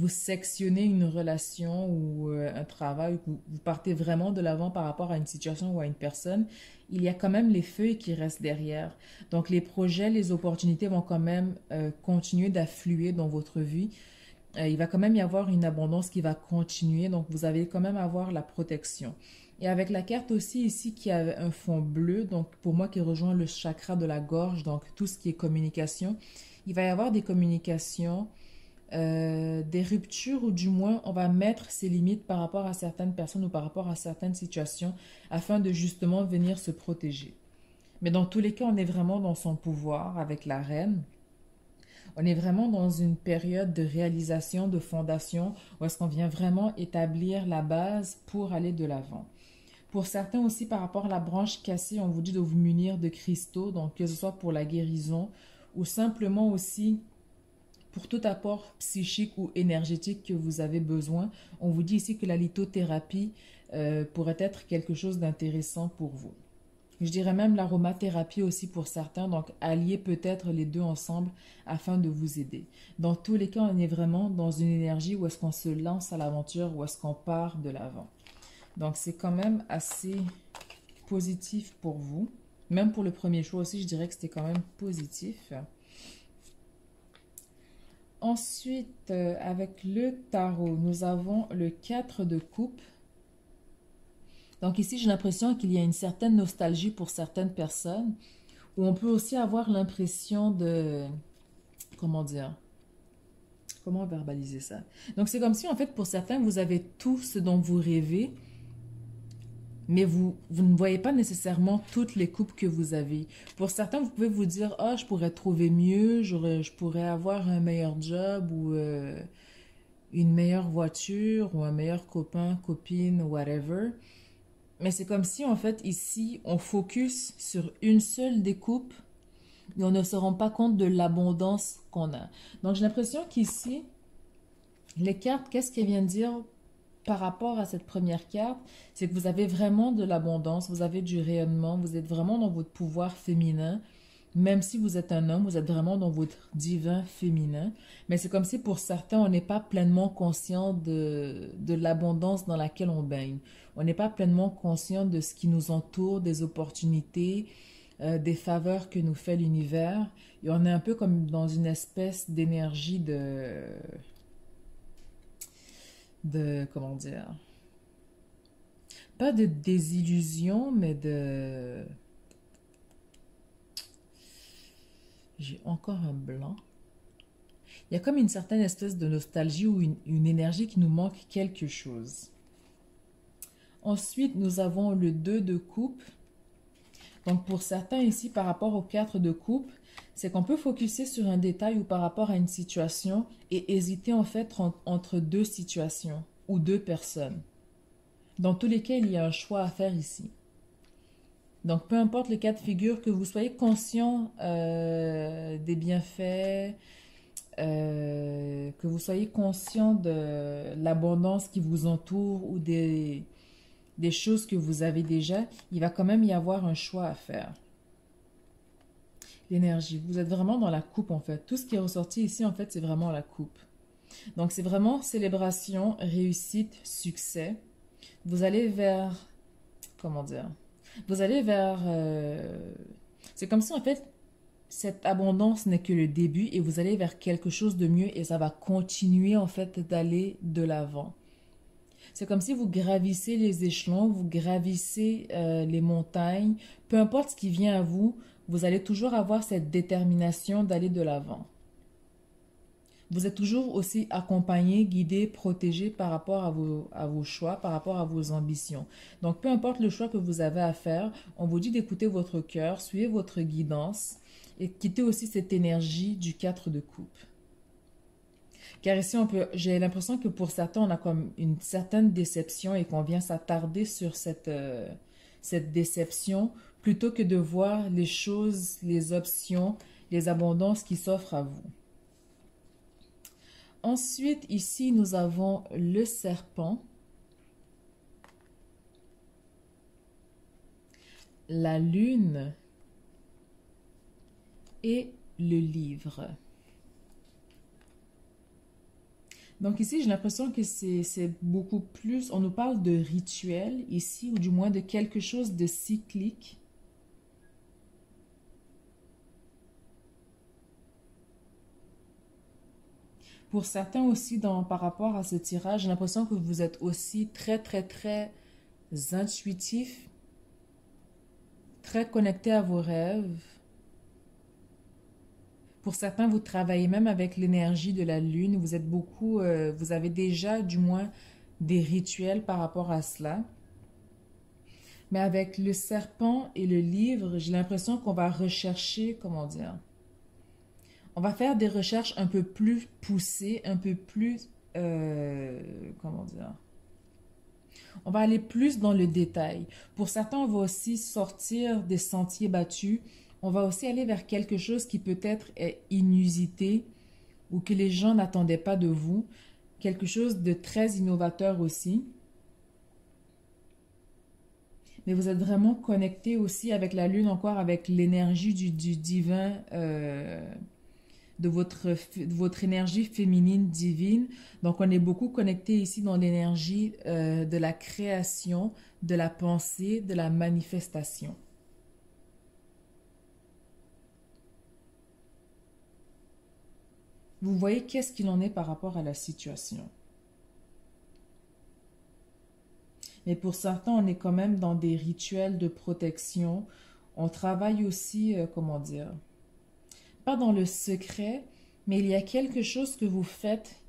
sectionnez une relation ou un travail, vous partez vraiment de l'avant par rapport à une situation ou à une personne, il y a quand même les feuilles qui restent derrière. Donc les projets, les opportunités vont quand même continuer d'affluer dans votre vie. Il va quand même y avoir une abondance qui va continuer, donc vous allez quand même avoir la protection. Et avec la carte aussi ici qui a un fond bleu, donc pour moi qui rejoint le chakra de la gorge, donc tout ce qui est communication, il va y avoir des communications des ruptures ou du moins on va mettre ses limites par rapport à certaines personnes ou par rapport à certaines situations afin de justement venir se protéger. Mais dans tous les cas, on est vraiment dans son pouvoir avec la reine. On est vraiment dans une période de réalisation, de fondation, où est-ce qu'on vient vraiment établir la base pour aller de l'avant. Pour certains aussi, par rapport à la branche cassée, on vous dit de vous munir de cristaux, donc que ce soit pour la guérison ou simplement aussi pour tout apport psychique ou énergétique que vous avez besoin. On vous dit ici que la lithothérapie pourrait être quelque chose d'intéressant pour vous. Je dirais même l'aromathérapie aussi pour certains, donc allier peut-être les deux ensemble afin de vous aider. Dans tous les cas, on est vraiment dans une énergie où est-ce qu'on se lance à l'aventure, où est-ce qu'on part de l'avant. Donc c'est quand même assez positif pour vous. Même pour le premier choix aussi, je dirais que c'était quand même positif. Ensuite, avec le tarot, nous avons le 4 de coupe. Donc ici, j'ai l'impression qu'il y a une certaine nostalgie pour certaines personnes, où on peut aussi avoir l'impression de... Comment dire? Comment verbaliser ça? Donc c'est comme si, en fait, pour certains, vous avez tout ce dont vous rêvez, mais vous ne voyez pas nécessairement toutes les coupes que vous avez. Pour certains, vous pouvez vous dire, ah, je pourrais trouver mieux, je pourrais avoir un meilleur job ou une meilleure voiture ou un meilleur copain, copine, whatever. Mais c'est comme si, en fait, ici, on focus sur une seule découpe et on ne se rend pas compte de l'abondance qu'on a. Donc, j'ai l'impression qu'ici, les cartes, qu'est-ce qu'elles viennent dire par rapport à cette première carte? C'est que vous avez vraiment de l'abondance, vous avez du rayonnement, vous êtes vraiment dans votre pouvoir féminin. Même si vous êtes un homme, vous êtes vraiment dans votre divin féminin. Mais c'est comme si pour certains, on n'est pas pleinement conscient de l'abondance dans laquelle on baigne. On n'est pas pleinement conscient de ce qui nous entoure, des opportunités, des faveurs que nous fait l'univers. Et on est un peu comme dans une espèce d'énergie comment dire, pas de désillusion, mais de... J'ai encore un blanc. Il y a comme une certaine espèce de nostalgie ou une énergie qui nous manque quelque chose. Ensuite, nous avons le 2 de coupe. Donc, pour certains ici, par rapport au 4 de coupe, c'est qu'on peut focuser sur un détail ou par rapport à une situation et hésiter en fait entre deux situations ou deux personnes. Dans tous les cas, il y a un choix à faire ici. Donc, peu importe le cas de figure, que vous soyez conscient des bienfaits, que vous soyez conscient de l'abondance qui vous entoure ou des choses que vous avez déjà, il va quand même y avoir un choix à faire. L'énergie, vous êtes vraiment dans la coupe en fait. Tout ce qui est ressorti ici en fait, c'est vraiment la coupe. Donc, c'est vraiment célébration, réussite, succès. Vous allez vers, comment dire, vous allez vers, c'est comme si en fait, cette abondance n'est que le début et vous allez vers quelque chose de mieux et ça va continuer en fait d'aller de l'avant. C'est comme si vous gravissez les échelons, vous gravissez les montagnes, peu importe ce qui vient à vous, vous allez toujours avoir cette détermination d'aller de l'avant. Vous êtes toujours aussi accompagné, guidé, protégé par rapport à vos choix, par rapport à vos ambitions. Donc, peu importe le choix que vous avez à faire, on vous dit d'écouter votre cœur, suivez votre guidance et quittez aussi cette énergie du 4 de coupe. Car ici, j'ai l'impression que pour certains, on a comme une certaine déception et qu'on vient s'attarder sur cette déception plutôt que de voir les choses, les options, les abondances qui s'offrent à vous. Ensuite, ici, nous avons le serpent, la lune et le livre. Donc ici, j'ai l'impression que c'est beaucoup plus, on nous parle de rituel ici, ou du moins de quelque chose de cyclique. Pour certains aussi, par rapport à ce tirage, j'ai l'impression que vous êtes aussi très intuitif, très connecté à vos rêves. Pour certains, vous travaillez même avec l'énergie de la lune. Vous êtes beaucoup, vous avez déjà du moins des rituels par rapport à cela. Mais avec le serpent et le livre, j'ai l'impression qu'on va rechercher, comment dire, on va faire des recherches un peu plus poussées, un peu plus, comment dire, on va aller plus dans le détail. Pour certains, on va aussi sortir des sentiers battus. On va aussi aller vers quelque chose qui peut-être est inusité ou que les gens n'attendaient pas de vous. Quelque chose de très innovateur aussi. Mais vous êtes vraiment connecté aussi avec la lune, encore avec l'énergie du divin, de votre énergie féminine divine. Donc, on est beaucoup connecté ici dans l'énergie de la création, de la pensée, de la manifestation. Vous voyez qu'est-ce qu'il en est par rapport à la situation. Mais pour certains, on est quand même dans des rituels de protection. On travaille aussi, comment dire, pas dans le secret, mais il y a quelque chose que vous faites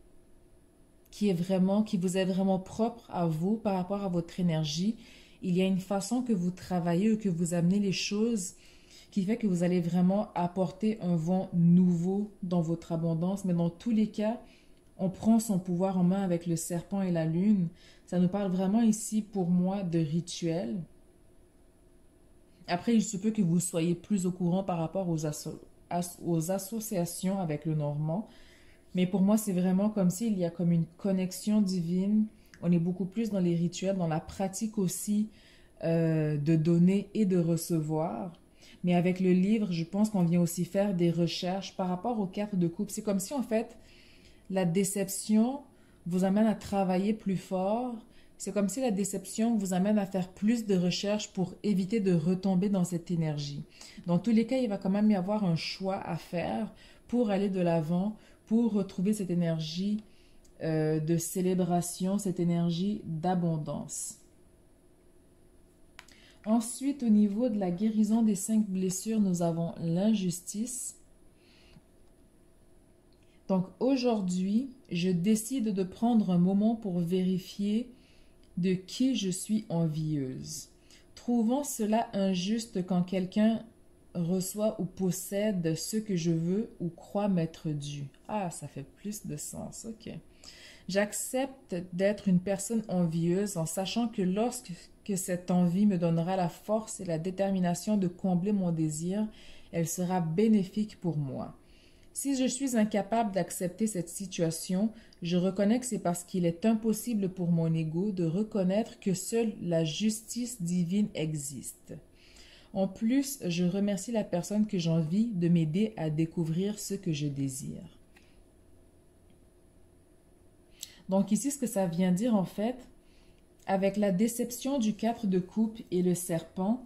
qui vous est vraiment propre à vous par rapport à votre énergie. Il y a une façon que vous travaillez ou que vous amenez les choses qui fait que vous allez vraiment apporter un vent nouveau dans votre abondance. Mais dans tous les cas, on prend son pouvoir en main avec le serpent et la lune. Ça nous parle vraiment ici, pour moi, de rituel. Après, il se peut que vous soyez plus au courant par rapport aux associations avec le normand. Mais pour moi, c'est vraiment comme s'il y a comme une connexion divine. On est beaucoup plus dans les rituels, dans la pratique aussi de donner et de recevoir. Mais avec le livre, je pense qu'on vient aussi faire des recherches par rapport aux cartes de coupe. C'est comme si, en fait, la déception vous amène à travailler plus fort. C'est comme si la déception vous amène à faire plus de recherches pour éviter de retomber dans cette énergie. Dans tous les cas, il va quand même y avoir un choix à faire pour aller de l'avant, pour retrouver cette énergie de célébration, cette énergie d'abondance. Ensuite, au niveau de la guérison des 5 blessures, nous avons l'injustice. Donc aujourd'hui, je décide de prendre un moment pour vérifier de qui je suis envieuse. Trouvant cela injuste quand quelqu'un reçoit ou possède ce que je veux ou crois m'être dû. Ah, ça fait plus de sens, ok. J'accepte d'être une personne envieuse en sachant que lorsque cette envie me donnera la force et la détermination de combler mon désir, elle sera bénéfique pour moi. Si je suis incapable d'accepter cette situation, je reconnais que c'est parce qu'il est impossible pour mon ego de reconnaître que seule la justice divine existe. En plus, je remercie la personne que j'envie de m'aider à découvrir ce que je désire. Donc ici, ce que ça vient dire en fait, avec la déception du 4 de coupe et le serpent,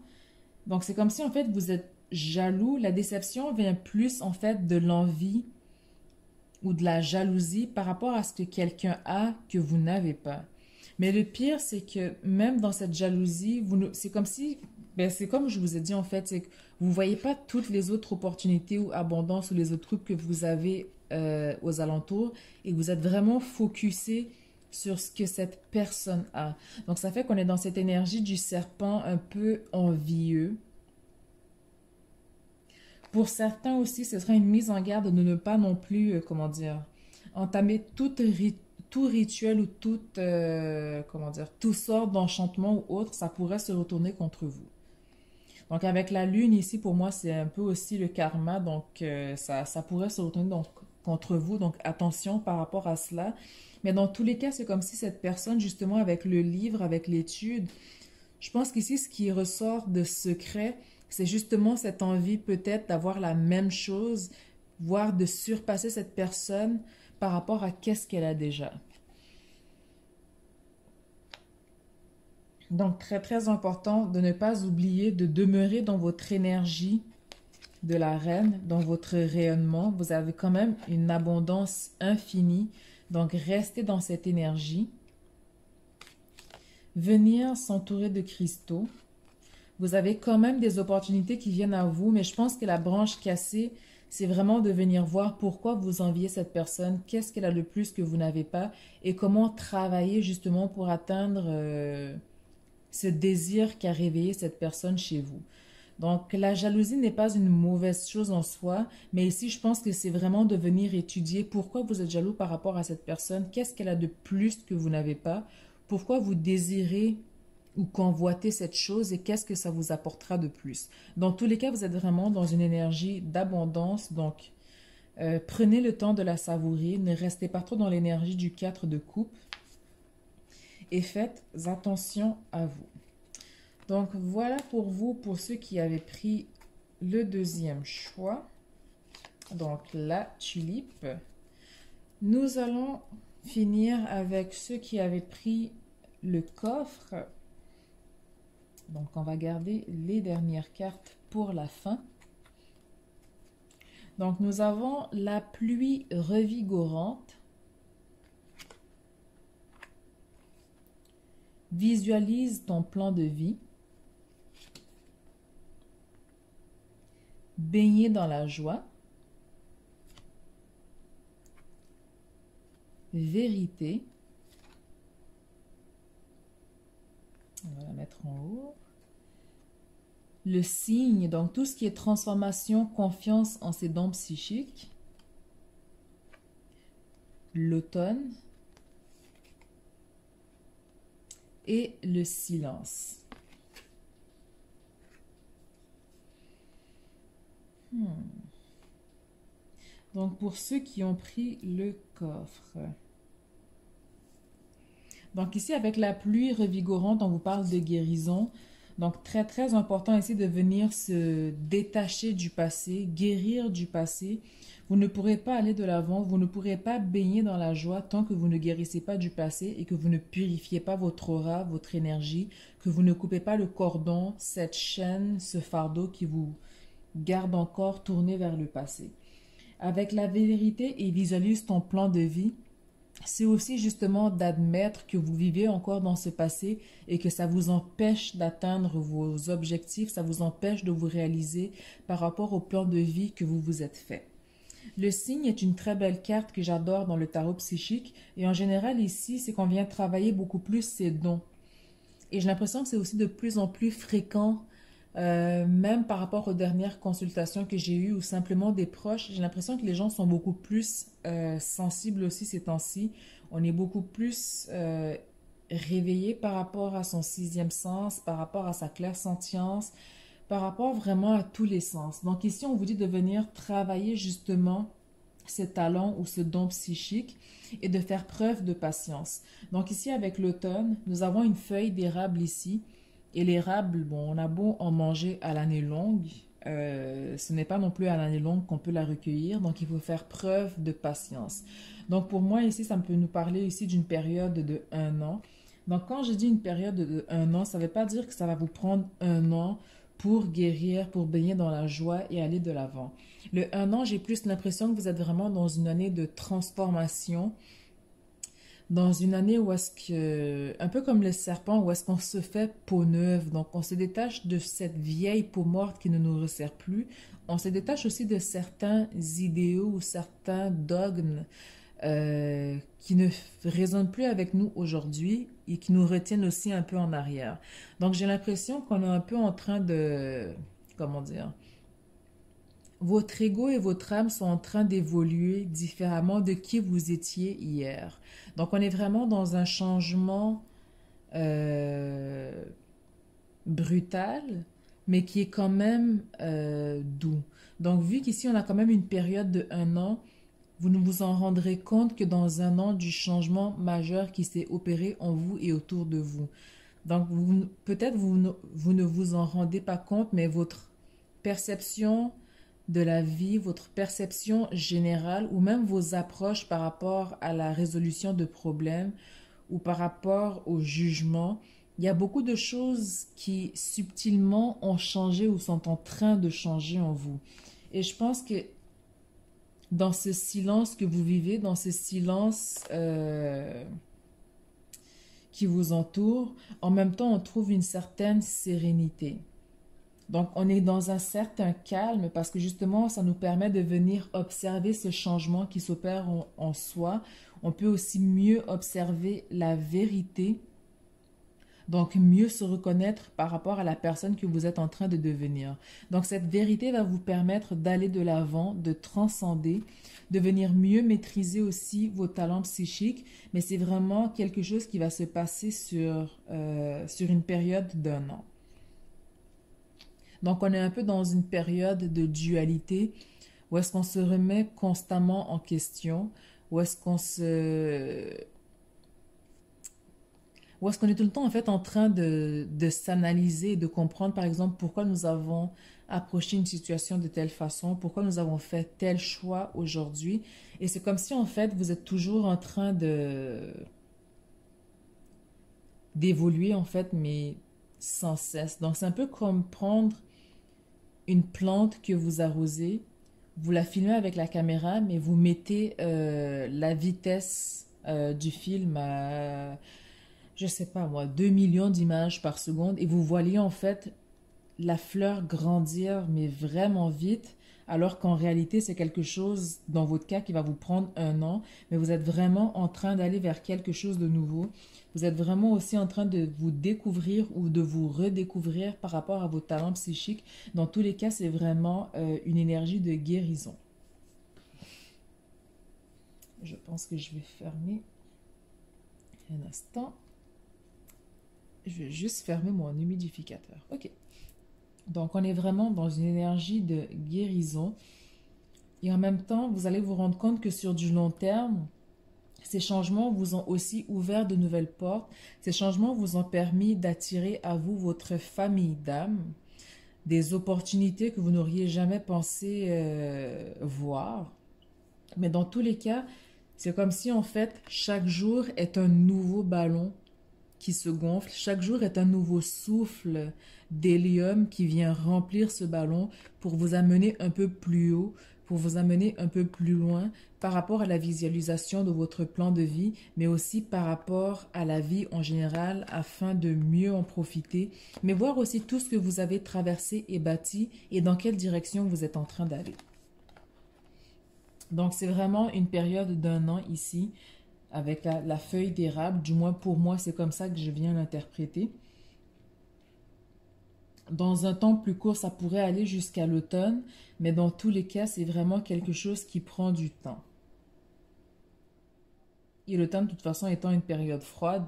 donc c'est comme si en fait vous êtes jaloux. La déception vient plus en fait de l'envie ou de la jalousie par rapport à ce que quelqu'un a que vous n'avez pas. Mais le pire, c'est que même dans cette jalousie, c'est comme si, ben c'est comme je vous ai dit en fait, c'est que vous ne voyez pas toutes les autres opportunités ou abondances ou les autres trucs que vous avez aux alentours et vous êtes vraiment focusé sur ce que cette personne a. Donc ça fait qu'on est dans cette énergie du serpent un peu envieux. Pour certains aussi, ce sera une mise en garde de ne pas non plus, comment dire, entamer tout rituel ou comment dire, tout sort d'enchantement ou autre, ça pourrait se retourner contre vous. Donc avec la lune ici, pour moi, c'est un peu aussi le karma, donc ça pourrait se retourner donc, contre vous, donc attention par rapport à cela. Mais dans tous les cas, c'est comme si cette personne, justement, avec le livre, avec l'étude, je pense qu'ici, ce qui ressort de secret, c'est justement cette envie peut-être d'avoir la même chose, voire de surpasser cette personne par rapport à qu'est-ce qu'elle a déjà. Donc, très, très important de ne pas oublier de demeurer dans votre énergie de la reine, dans votre rayonnement. Vous avez quand même une abondance infinie. Donc, restez dans cette énergie. Venir s'entourer de cristaux. Vous avez quand même des opportunités qui viennent à vous, mais je pense que la branche cassée, c'est vraiment de venir voir pourquoi vous enviez cette personne, qu'est-ce qu'elle a le plus que vous n'avez pas, et comment travailler justement pour atteindre ce désir qu'a réveillé cette personne chez vous. Donc, la jalousie n'est pas une mauvaise chose en soi, mais ici, je pense que c'est vraiment de venir étudier pourquoi vous êtes jaloux par rapport à cette personne, qu'est-ce qu'elle a de plus que vous n'avez pas, pourquoi vous désirez ou convoitez cette chose et qu'est-ce que ça vous apportera de plus. Dans tous les cas, vous êtes vraiment dans une énergie d'abondance, donc prenez le temps de la savourer, ne restez pas trop dans l'énergie du 4 de coupe et faites attention à vous. Donc voilà pour vous, pour ceux qui avaient pris le deuxième choix, donc la tulipe. Nous allons finir avec ceux qui avaient pris le coffre. Donc, on va garder les dernières cartes pour la fin. Donc, nous avons la pluie revigorante. Visualise ton plan de vie. Baigner dans la joie. Vérité. On va la mettre en haut. Le signe, donc tout ce qui est transformation, confiance en ses dons psychiques. L'automne. Et le silence. Donc pour ceux qui ont pris le coffre. Donc ici, avec la pluie revigorante, on vous parle de guérison. Donc très très important ici de venir se détacher du passé, guérir du passé. Vous ne pourrez pas aller de l'avant, vous ne pourrez pas baigner dans la joie tant que vous ne guérissez pas du passé et que vous ne purifiez pas votre aura, votre énergie, que vous ne coupez pas le cordon, cette chaîne, ce fardeau qui vous garde encore tourné vers le passé. Avec la vérité et visualise ton plan de vie, c'est aussi justement d'admettre que vous vivez encore dans ce passé et que ça vous empêche d'atteindre vos objectifs, ça vous empêche de vous réaliser par rapport au plan de vie que vous vous êtes fait. Le signe est une très belle carte que j'adore dans le tarot psychique et en général ici, c'est qu'on vient travailler beaucoup plus ses dons. Et j'ai l'impression que c'est aussi de plus en plus fréquent, même par rapport aux dernières consultations que j'ai eues ou simplement des proches, j'ai l'impression que les gens sont beaucoup plus sensibles aussi ces temps-ci. On est beaucoup plus réveillé par rapport à son sixième sens, par rapport à sa clairsentience, par rapport vraiment à tous les sens. Donc ici, on vous dit de venir travailler justement ce talent ou ce don psychique et de faire preuve de patience. Donc ici, avec l'automne, nous avons une feuille d'érable ici. Et l'érable, bon, on a beau en manger à l'année longue, ce n'est pas non plus à l'année longue qu'on peut la recueillir, donc il faut faire preuve de patience. Donc pour moi ici, ça peut nous parler ici d'une période de 1 an. Donc, quand je dis une période de 1 an, ça ne veut pas dire que ça va vous prendre 1 an pour guérir, pour baigner dans la joie et aller de l'avant. Le 1 an, j'ai plus l'impression que vous êtes vraiment dans une année de transformation, dans une année où est-ce que, un peu comme le serpent, où est-ce qu'on se fait peau neuve, donc on se détache de cette vieille peau morte qui ne nous resserre plus, on se détache aussi de certains idéaux ou certains dogmes qui ne résonnent plus avec nous aujourd'hui et qui nous retiennent aussi un peu en arrière. Donc j'ai l'impression qu'on est un peu en train de, comment dire, votre ego et votre âme sont en train d'évoluer différemment de qui vous étiez hier. Donc on est vraiment dans un changement euh, brutal, mais qui est quand même doux. Donc vu qu'ici on a quand même une période de 1 an, vous ne vous en rendrez compte que dans 1 an du changement majeur qui s'est opéré en vous et autour de vous. Donc peut-être vous ne vous en rendez pas compte, mais votre perception de la vie, votre perception générale ou même vos approches par rapport à la résolution de problèmes ou par rapport au jugement, il y a beaucoup de choses qui subtilement ont changé ou sont en train de changer en vous. Et je pense que dans ce silence que vous vivez, dans ce silence qui vous entoure, en même temps, on trouve une certaine sérénité. Donc, on est dans un certain calme parce que justement, ça nous permet de venir observer ce changement qui s'opère en soi. On peut aussi mieux observer la vérité, donc mieux se reconnaître par rapport à la personne que vous êtes en train de devenir. Donc, cette vérité va vous permettre d'aller de l'avant, de transcender, de venir mieux maîtriser aussi vos talents psychiques, mais c'est vraiment quelque chose qui va se passer sur une période d'1 an. Donc, on est un peu dans une période de dualité où est-ce qu'on se remet constamment en question, où est-ce qu'on se... où est-ce qu'on est tout le temps en fait en train de s'analyser, de comprendre par exemple pourquoi nous avons approché une situation de telle façon, pourquoi nous avons fait tel choix aujourd'hui. Et c'est comme si en fait vous êtes toujours en train de d'évoluer en fait, mais sans cesse. Donc c'est un peu comme prendre une plante que vous arrosez, vous la filmez avec la caméra, mais vous mettez la vitesse du film à, je sais pas moi, 2 millions d'images par seconde et vous voyez en fait la fleur grandir, mais vraiment vite, alors qu'en réalité, c'est quelque chose, dans votre cas, qui va vous prendre 1 an, mais vous êtes vraiment en train d'aller vers quelque chose de nouveau. Vous êtes vraiment aussi en train de vous découvrir ou de vous redécouvrir par rapport à vos talents psychiques. Dans tous les cas, c'est vraiment une énergie de guérison. Je pense que je vais fermer un instant. Je vais juste fermer mon humidificateur. OK. Donc, on est vraiment dans une énergie de guérison. Et en même temps, vous allez vous rendre compte que sur du long terme, ces changements vous ont aussi ouvert de nouvelles portes. Ces changements vous ont permis d'attirer à vous votre famille d'âme, des opportunités que vous n'auriez jamais pensé voir. Mais dans tous les cas, c'est comme si en fait, chaque jour est un nouveau ballon qui se gonfle. Chaque jour est un nouveau souffle d'hélium qui vient remplir ce ballon pour vous amener un peu plus haut, pour vous amener un peu plus loin par rapport à la visualisation de votre plan de vie, mais aussi par rapport à la vie en général afin de mieux en profiter, mais voir aussi tout ce que vous avez traversé et bâti et dans quelle direction vous êtes en train d'aller. Donc c'est vraiment une période d'1 an ici avec la feuille d'érable, du moins pour moi, c'est comme ça que je viens l'interpréter. Dans un temps plus court, ça pourrait aller jusqu'à l'automne, mais dans tous les cas, c'est vraiment quelque chose qui prend du temps. Et l'automne, de toute façon, étant une période froide,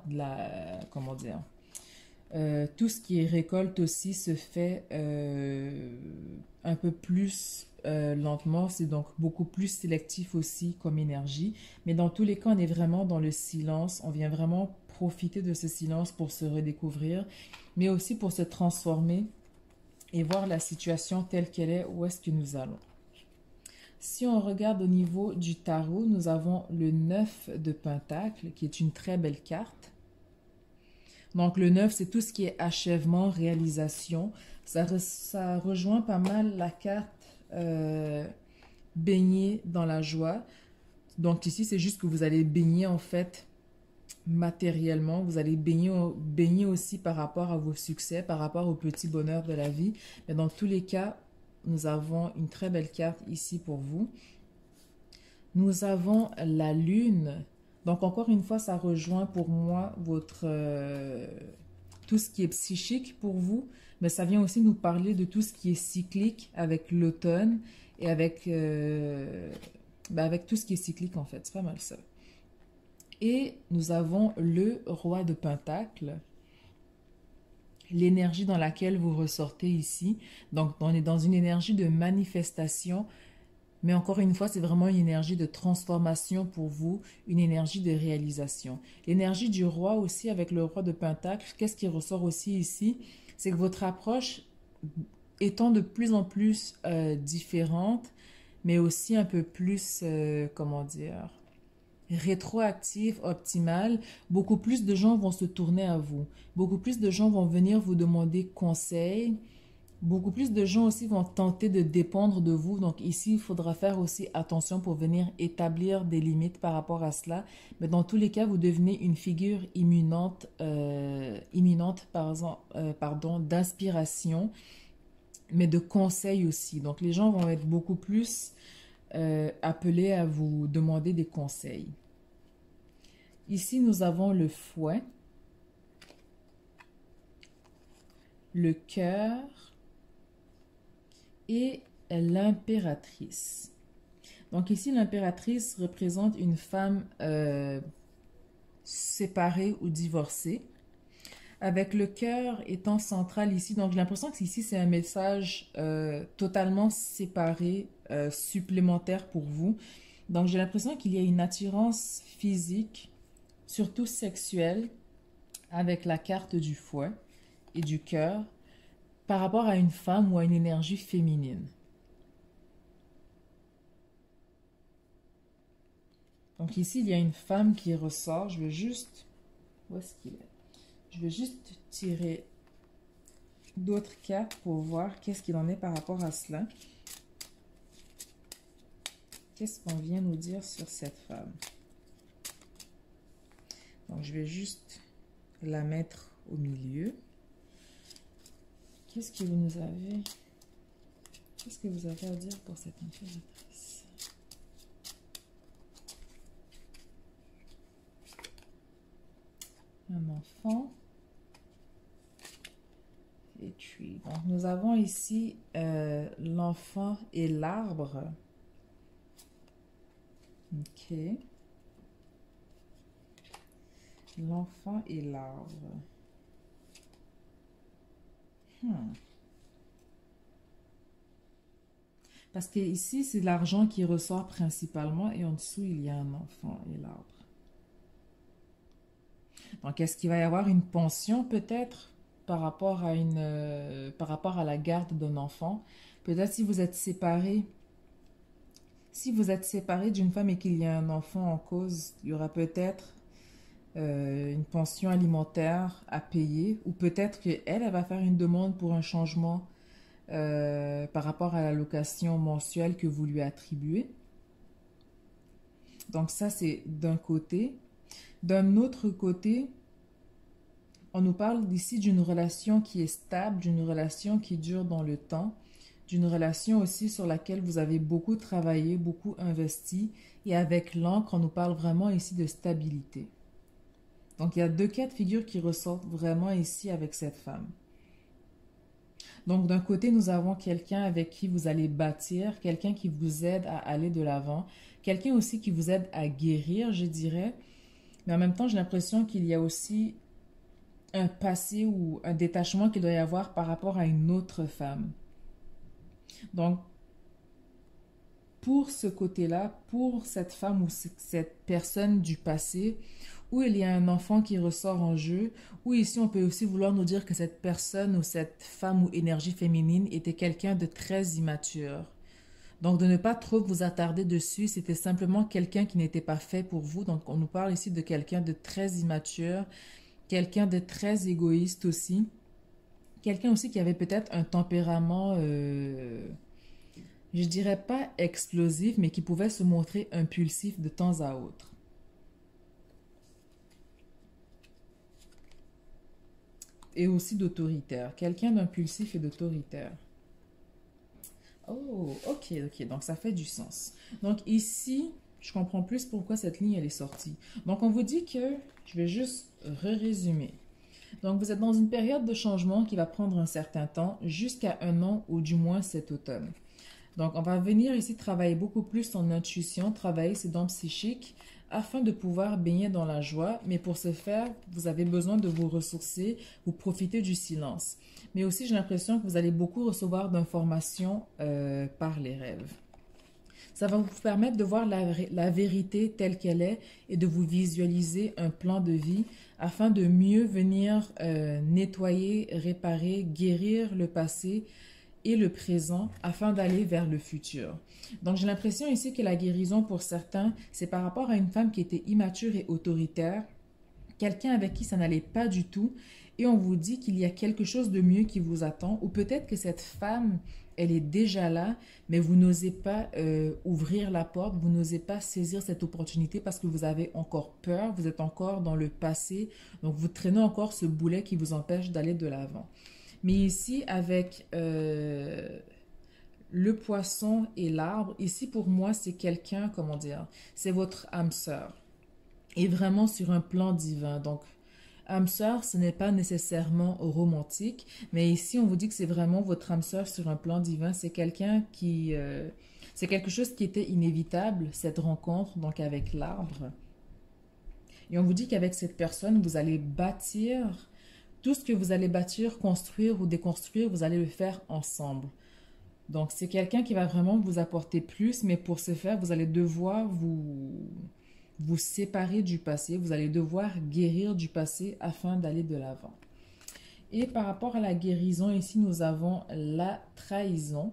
comment dire, tout ce qui est récolte aussi se fait un peu plus lentement, c'est donc beaucoup plus sélectif aussi comme énergie. Mais dans tous les cas, on est vraiment dans le silence, on vient vraiment profiter de ce silence pour se redécouvrir, mais aussi pour se transformer et voir la situation telle qu'elle est, où est-ce que nous allons. Si on regarde au niveau du tarot, nous avons le 9 de Pentacle, qui est une très belle carte. Donc le 9, c'est tout ce qui est achèvement, réalisation. Ça rejoint pas mal la carte baigner dans la joie. Donc ici, c'est juste que vous allez baigner en fait matériellement. Vous allez baigner aussi par rapport à vos succès, par rapport au petit bonheur de la vie. Mais dans tous les cas, nous avons une très belle carte ici pour vous. Nous avons la lune. Donc encore une fois, ça rejoint pour moi votre tout ce qui est psychique pour vous, mais ça vient aussi nous parler de tout ce qui est cyclique avec l'automne et avec tout ce qui est cyclique en fait. C'est pas mal ça. Et nous avons le roi de Pentacle, l'énergie dans laquelle vous ressortez ici. Donc on est dans une énergie de manifestation. Mais encore une fois, c'est vraiment une énergie de transformation pour vous, une énergie de réalisation. L'énergie du roi aussi avec le roi de Pentacle, qu'est-ce qui ressort aussi ici? C'est que votre approche étant de plus en plus différente, mais aussi un peu plus, comment dire, rétroactive, optimale, beaucoup plus de gens vont se tourner à vous. Beaucoup plus de gens vont venir vous demander conseil. Beaucoup plus de gens aussi vont tenter de dépendre de vous. Donc ici, il faudra faire aussi attention pour venir établir des limites par rapport à cela. Mais dans tous les cas, vous devenez une figure pardon, d'inspiration, mais de conseil aussi. Donc les gens vont être beaucoup plus appelés à vous demander des conseils. Ici, nous avons le fouet, le cœur, et l'impératrice. Donc ici, l'impératrice représente une femme séparée ou divorcée, avec le cœur étant central ici. Donc j'ai l'impression que ici, c'est un message totalement séparé, supplémentaire pour vous. Donc j'ai l'impression qu'il y a une attirance physique, surtout sexuelle, avec la carte du fouet et du cœur, par rapport à une femme ou à une énergie féminine. Donc ici, il y a une femme qui ressort. Je veux juste... Où est-ce qu'il est? Je veux juste tirer d'autres cartes pour voir qu'est-ce qu'il en est par rapport à cela. Qu'est-ce qu'on vient nous dire sur cette femme? Donc je vais juste la mettre au milieu. Qu'est-ce que vous avez à dire pour cette impératrice? Un enfant. Et puis, donc nous avons ici l'enfant et l'arbre. Ok. L'enfant et l'arbre. Parce que ici, c'est l'argent qui ressort principalement et en dessous, il y a un enfant et l'arbre. Donc, est-ce qu'il va y avoir une pension peut-être par rapport à la garde d'un enfant? Peut-être si vous êtes séparés d'une femme et qu'il y a un enfant en cause, il y aura peut-être une pension alimentaire à payer, ou peut-être qu'elle va faire une demande pour un changement par rapport à l'allocation mensuelle que vous lui attribuez. Donc ça, c'est d'un côté. D'un autre côté, on nous parle ici d'une relation qui est stable, d'une relation qui dure dans le temps, d'une relation aussi sur laquelle vous avez beaucoup travaillé, beaucoup investi, et avec l'encre, on nous parle vraiment ici de stabilité. Donc, il y a deux cas de figure qui ressortent vraiment ici avec cette femme. Donc, d'un côté, nous avons quelqu'un avec qui vous allez bâtir, quelqu'un qui vous aide à aller de l'avant, quelqu'un aussi qui vous aide à guérir, je dirais. Mais en même temps, j'ai l'impression qu'il y a aussi un passé ou un détachement qu'il doit y avoir par rapport à une autre femme. Donc, pour ce côté-là, pour cette femme ou cette personne du passé, où il y a un enfant qui ressort en jeu, ou ici on peut aussi vouloir nous dire que cette personne ou cette femme ou énergie féminine était quelqu'un de très immature. Donc de ne pas trop vous attarder dessus, c'était simplement quelqu'un qui n'était pas fait pour vous. Donc on nous parle ici de quelqu'un de très immature, quelqu'un de très égoïste aussi. Quelqu'un aussi qui avait peut-être un tempérament, je dirais pas explosif, mais qui pouvait se montrer impulsif de temps à autre. Et aussi d'autoritaire. Quelqu'un d'impulsif et d'autoritaire. Oh, ok, ok. Donc, ça fait du sens. Donc, ici, je comprends plus pourquoi cette ligne, elle est sortie. Donc, on vous dit que, je vais juste résumer. Donc, vous êtes dans une période de changement qui va prendre un certain temps, jusqu'à 1 an ou du moins cet automne. Donc, on va venir ici travailler beaucoup plus en intuition, travailler ses dents psychiques afin de pouvoir baigner dans la joie. Mais pour ce faire, vous avez besoin de vous ressourcer, vous profiter du silence. Mais aussi, j'ai l'impression que vous allez beaucoup recevoir d'informations par les rêves. Ça va vous permettre de voir la vérité telle qu'elle est et de vous visualiser un plan de vie afin de mieux venir nettoyer, réparer, guérir le passé et le présent afin d'aller vers le futur. Donc, j'ai l'impression ici que la guérison pour certains, c'est par rapport à une femme qui était immature et autoritaire, quelqu'un avec qui ça n'allait pas du tout, et on vous dit qu'il y a quelque chose de mieux qui vous attend, ou peut-être que cette femme, elle est déjà là, mais vous n'osez pas ouvrir la porte, vous n'osez pas saisir cette opportunité parce que vous avez encore peur, vous êtes encore dans le passé, donc vous traînez encore ce boulet qui vous empêche d'aller de l'avant. Mais ici, avec le poisson et l'arbre, ici pour moi, c'est quelqu'un, comment dire, c'est votre âme sœur. Et vraiment sur un plan divin. Donc, âme sœur, ce n'est pas nécessairement romantique, mais ici, on vous dit que c'est vraiment votre âme sœur sur un plan divin. C'est quelqu'un qui... c'est quelque chose qui était inévitable, cette rencontre, donc avec l'arbre. Et on vous dit qu'avec cette personne, vous allez bâtir... Tout ce que vous allez bâtir, construire ou déconstruire, vous allez le faire ensemble. Donc, c'est quelqu'un qui va vraiment vous apporter plus, mais pour ce faire, vous allez devoir vous séparer du passé. Vous allez devoir guérir du passé afin d'aller de l'avant. Et par rapport à la guérison, ici, nous avons la trahison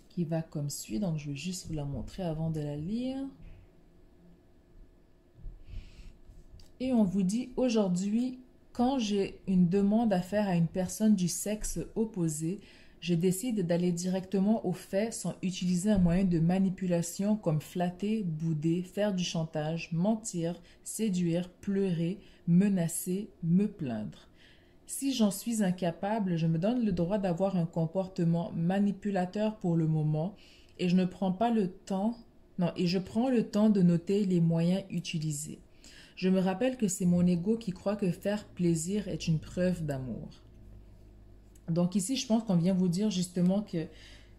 qui va comme suit. Donc, je vais juste vous la montrer avant de la lire. Et on vous dit aujourd'hui, quand j'ai une demande à faire à une personne du sexe opposé, je décide d'aller directement au fait sans utiliser un moyen de manipulation comme flatter, bouder, faire du chantage, mentir, séduire, pleurer, menacer, me plaindre. Si j'en suis incapable, je me donne le droit d'avoir un comportement manipulateur pour le moment et je ne prends pas le temps, non, et je prends le temps de noter les moyens utilisés. Je me rappelle que c'est mon ego qui croit que faire plaisir est une preuve d'amour. Donc ici, je pense qu'on vient vous dire justement que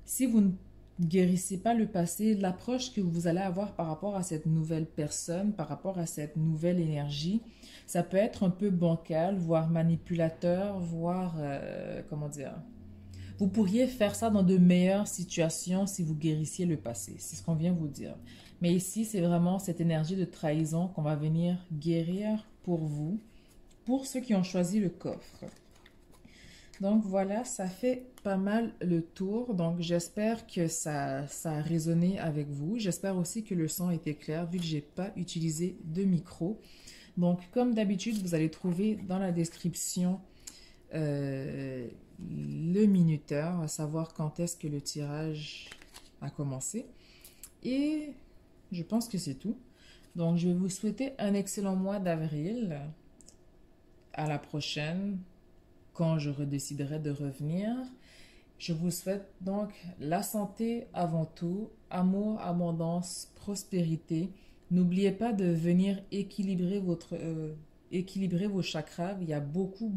si vous ne guérissez pas le passé, l'approche que vous allez avoir par rapport à cette nouvelle personne, par rapport à cette nouvelle énergie, ça peut être un peu bancal, voire manipulateur, voire, comment dire, vous pourriez faire ça dans de meilleures situations si vous guérissiez le passé. C'est ce qu'on vient vous dire. Mais ici, c'est vraiment cette énergie de trahison qu'on va venir guérir pour vous, pour ceux qui ont choisi le coffre. Donc voilà, ça fait pas mal le tour. Donc j'espère que ça a résonné avec vous. J'espère aussi que le son était clair vu que je n'ai pas utilisé de micro. Donc comme d'habitude, vous allez trouver dans la description le minuteur, à savoir quand est-ce que le tirage a commencé. Et je pense que c'est tout. Donc, je vais vous souhaiter un excellent mois d'avril. À la prochaine, quand je redéciderai de revenir. Je vous souhaite donc la santé avant tout, amour, abondance, prospérité. N'oubliez pas de venir équilibrer vos chakras. Il y a beaucoup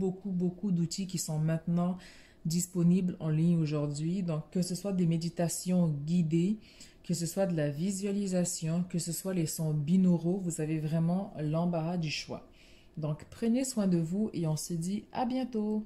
d'outils qui sont maintenant disponibles en ligne aujourd'hui. Donc, que ce soit des méditations guidées, que ce soit de la visualisation, que ce soit les sons binauraux, vous avez vraiment l'embarras du choix. Donc, prenez soin de vous et on se dit à bientôt.